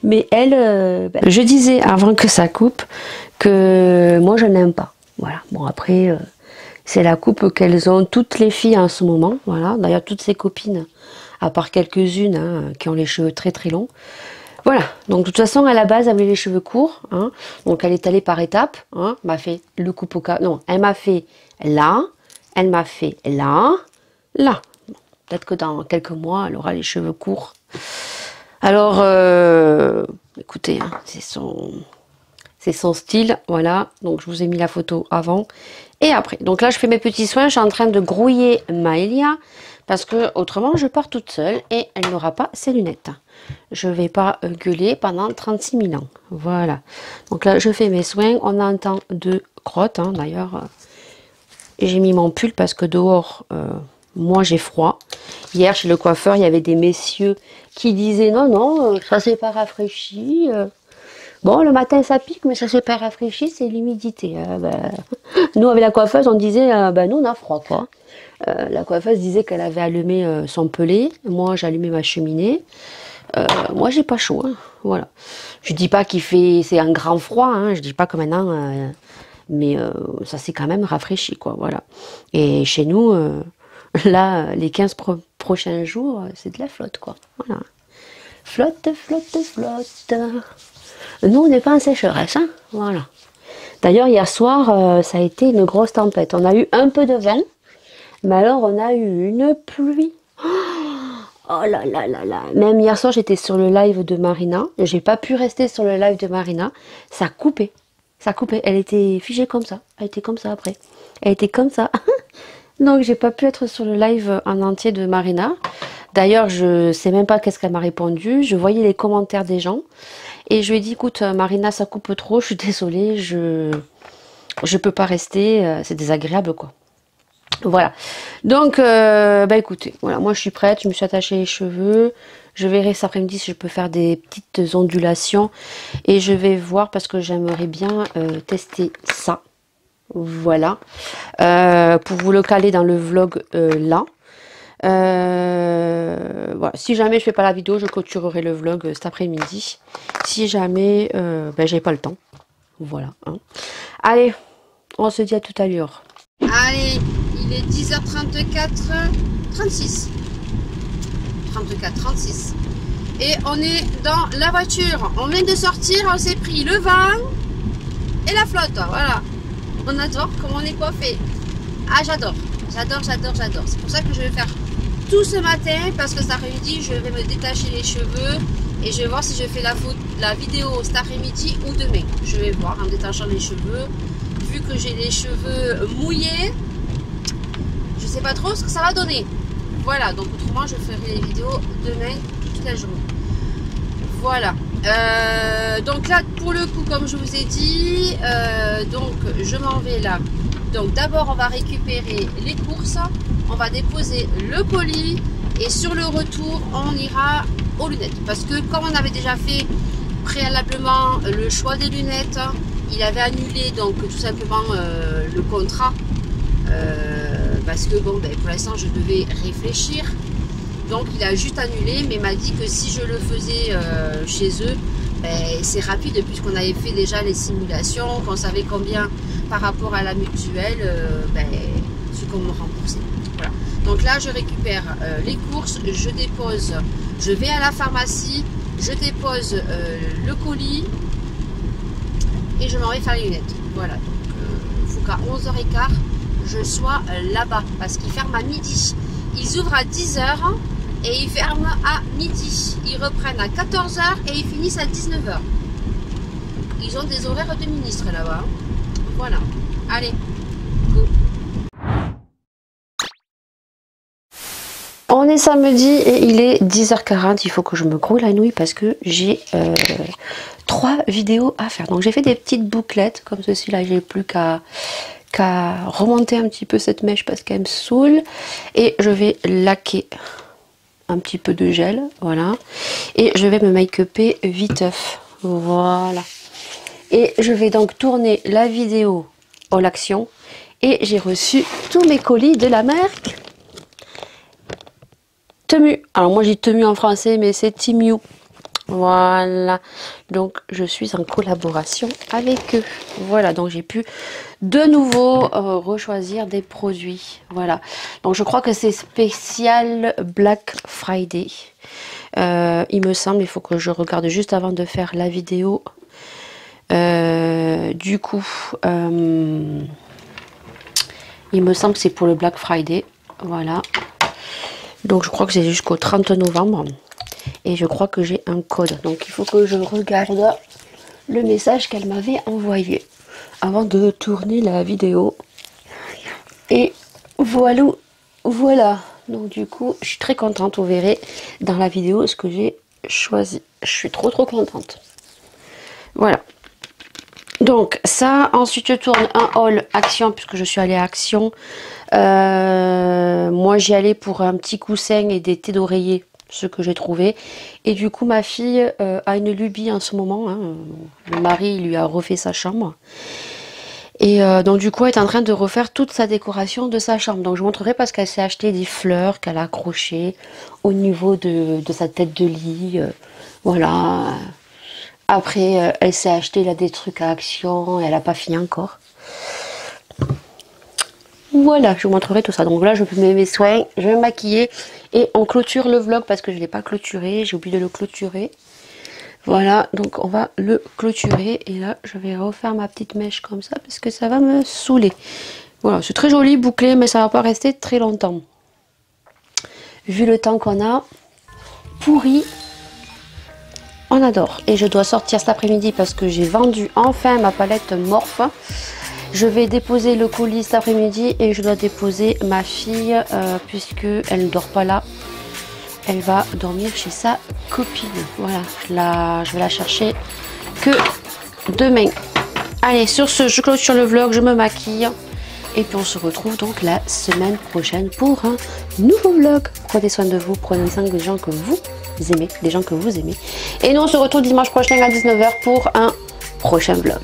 Mais elle je disais avant que ça coupe que moi je n'aime pas. Voilà, bon après c'est la coupe qu'elles ont toutes les filles en ce moment. Voilà, d'ailleurs toutes ses copines à part quelques-unes hein, qui ont les cheveux très très longs. Voilà, donc de toute façon à la base elle avait les cheveux courts, hein, donc elle est allée par étapes, hein, m'a fait le coupe au carré, non, elle m'a fait là, elle m'a fait là, là. Bon, peut-être que dans quelques mois elle aura les cheveux courts. Alors, écoutez, hein, c'est son style, voilà, donc je vous ai mis la photo avant et après. Donc là je fais mes petits soins, je suis en train de grouiller Maëlia parce que autrement je pars toute seule et elle n'aura pas ses lunettes. Je ne vais pas gueuler pendant 36 000 ans. Voilà. Donc là, je fais mes soins. On a un temps de crotte. Hein, d'ailleurs, j'ai mis mon pull parce que dehors, moi, j'ai froid. Hier, chez le coiffeur, il y avait des messieurs qui disaient non, non, ça s'est pas rafraîchi. Bon, le matin, ça pique, mais ça s'est pas rafraîchi, c'est l'humidité. Nous, avec la coiffeuse, on disait, nous, on a froid, quoi. La coiffeuse disait qu'elle avait allumé son pellet. Moi, j'ai allumé ma cheminée. Moi j'ai pas chaud hein. Voilà, je dis pas qu'il fait c'est un grand froid hein. Je dis pas que maintenant mais ça s'est quand même rafraîchi quoi, voilà. Et chez nous là les 15 prochains jours c'est de la flotte quoi, voilà. Flotte, flotte, flotte. Nous on n'est pas en sécheresse hein. Voilà. D'ailleurs hier soir ça a été une grosse tempête, on a eu un peu de vent mais alors on a eu une pluie. Oh là là là là. Même hier soir, j'étais sur le live de Marina. J'ai pas pu rester sur le live de Marina. Ça coupait. Ça coupait. Elle était figée comme ça. Elle était comme ça après. Elle était comme ça. Donc, j'ai pas pu être sur le live en entier de Marina. D'ailleurs, je sais même pas qu'est-ce qu'elle m'a répondu. Je voyais les commentaires des gens. Et je lui ai dit, écoute, Marina, ça coupe trop. Je suis désolée. Je peux pas rester. C'est désagréable, quoi. Voilà. Donc, bah écoutez, voilà, moi je suis prête, je me suis attachée les cheveux. Je verrai cet après-midi si je peux faire des petites ondulations. Et je vais voir parce que j'aimerais bien tester ça. Voilà. Pour vous le caler dans le vlog là. Voilà. Si jamais je fais pas la vidéo, je clôturerai le vlog cet après-midi. Si jamais ben, j'ai pas le temps. Voilà. Hein. Allez, on se dit à tout à l'heure. Allez, il est 10h34, 36. 34, 36. Et on est dans la voiture. On vient de sortir, on s'est pris le vent et la flotte. Voilà. On adore comme on est coiffé. Ah, j'adore. J'adore, j'adore, j'adore. C'est pour ça que je vais faire tout ce matin parce que cet après-midi, je vais me détacher les cheveux et je vais voir si je fais la vidéo cet après-midi ou demain. Je vais voir en détachant les cheveux. Vu que j'ai les cheveux mouillés, je sais pas trop ce que ça va donner. Voilà, donc autrement je ferai les vidéos demain toute la journée. Voilà. Donc là pour le coup, comme je vous ai dit, donc je m'en vais là. Donc d'abord on va récupérer les courses, on va déposer le colis et sur le retour on ira aux lunettes. Parce que comme on avait déjà fait préalablement le choix des lunettes, il avait annulé donc tout simplement le contrat. Parce que bon, ben, pour l'instant je devais réfléchir, donc il a juste annulé, mais m'a dit que si je le faisais chez eux, ben, c'est rapide puisqu'on avait fait déjà les simulations, qu'on savait combien par rapport à la mutuelle, ben, ce qu'on me remboursait. Voilà. Donc là je récupère les courses, je dépose, je vais à la pharmacie, je dépose le colis et je m'en vais faire les lunettes. Voilà, donc il faut qu'à 11h15 je sois là-bas parce qu'ils ferment à midi. Ils ouvrent à 10h et ils ferment à midi. Ils reprennent à 14h et ils finissent à 19h. Ils ont des horaires de ministre là-bas. Voilà. Allez, go. On est samedi et il est 10h40. Il faut que je me grouille la nouille parce que j'ai 3 vidéos à faire. Donc j'ai fait des petites bouclettes comme ceci là. J'ai plus qu'à remonter un petit peu cette mèche parce qu'elle me saoule. Et je vais laquer un petit peu de gel. Voilà. Et je vais me make-upper viteuf. Voilà. Et je vais donc tourner la vidéo All Action. Et j'ai reçu tous mes colis de la marque Temu. Alors moi j'ai Temu en français, mais c'est Temu. Voilà, donc je suis en collaboration avec eux. Voilà, donc j'ai pu de nouveau rechoisir des produits. Voilà, donc je crois que c'est spécial Black Friday. Il me semble, il faut que je regarde juste avant de faire la vidéo. Du coup, il me semble que c'est pour le Black Friday. Voilà, donc je crois que c'est jusqu'au 30 novembre. Et je crois que j'ai un code. Donc il faut que je regarde le message qu'elle m'avait envoyé avant de tourner la vidéo. Et voilà. Voilà. Donc du coup, je suis très contente. Vous verrez dans la vidéo ce que j'ai choisi. Je suis trop contente. Voilà. Donc ça, ensuite je tourne un haul Action puisque je suis allée à Action. Moi j'y allais pour un petit coussin et des thés d'oreiller. Ce que j'ai trouvé. Et du coup ma fille a une lubie en ce moment, hein. Le mari lui a refait sa chambre et donc du coup elle est en train de refaire toute sa décoration de sa chambre. Donc je vous montrerai parce qu'elle s'est acheté des fleurs qu'elle a accrochées au niveau de sa tête de lit, voilà. Après elle s'est acheté là des trucs à Action et elle n'a pas fini encore. Voilà, je vous montrerai tout ça. Donc là, je mets mes soins, je vais me maquiller et on clôture le vlog parce que je ne l'ai pas clôturé. J'ai oublié de le clôturer. Voilà, donc on va le clôturer. Et là, je vais refaire ma petite mèche comme ça parce que ça va me saouler. Voilà, c'est très joli, bouclé, mais ça ne va pas rester très longtemps. Vu le temps qu'on a, pourri, on adore. Et je dois sortir cet après-midi parce que j'ai vendu enfin ma palette Morphe. Je vais déposer le colis cet après-midi et je dois déposer ma fille puisque elle ne dort pas là. Elle va dormir chez sa copine. Voilà, je vais la chercher que demain. Allez, sur ce, je clôture le vlog, je me maquille. Et puis on se retrouve donc la semaine prochaine pour un nouveau vlog. Prenez soin de vous, prenez soin des gens que vous aimez, des gens que vous aimez. Et nous on se retrouve dimanche prochain à 19 h pour un prochain vlog.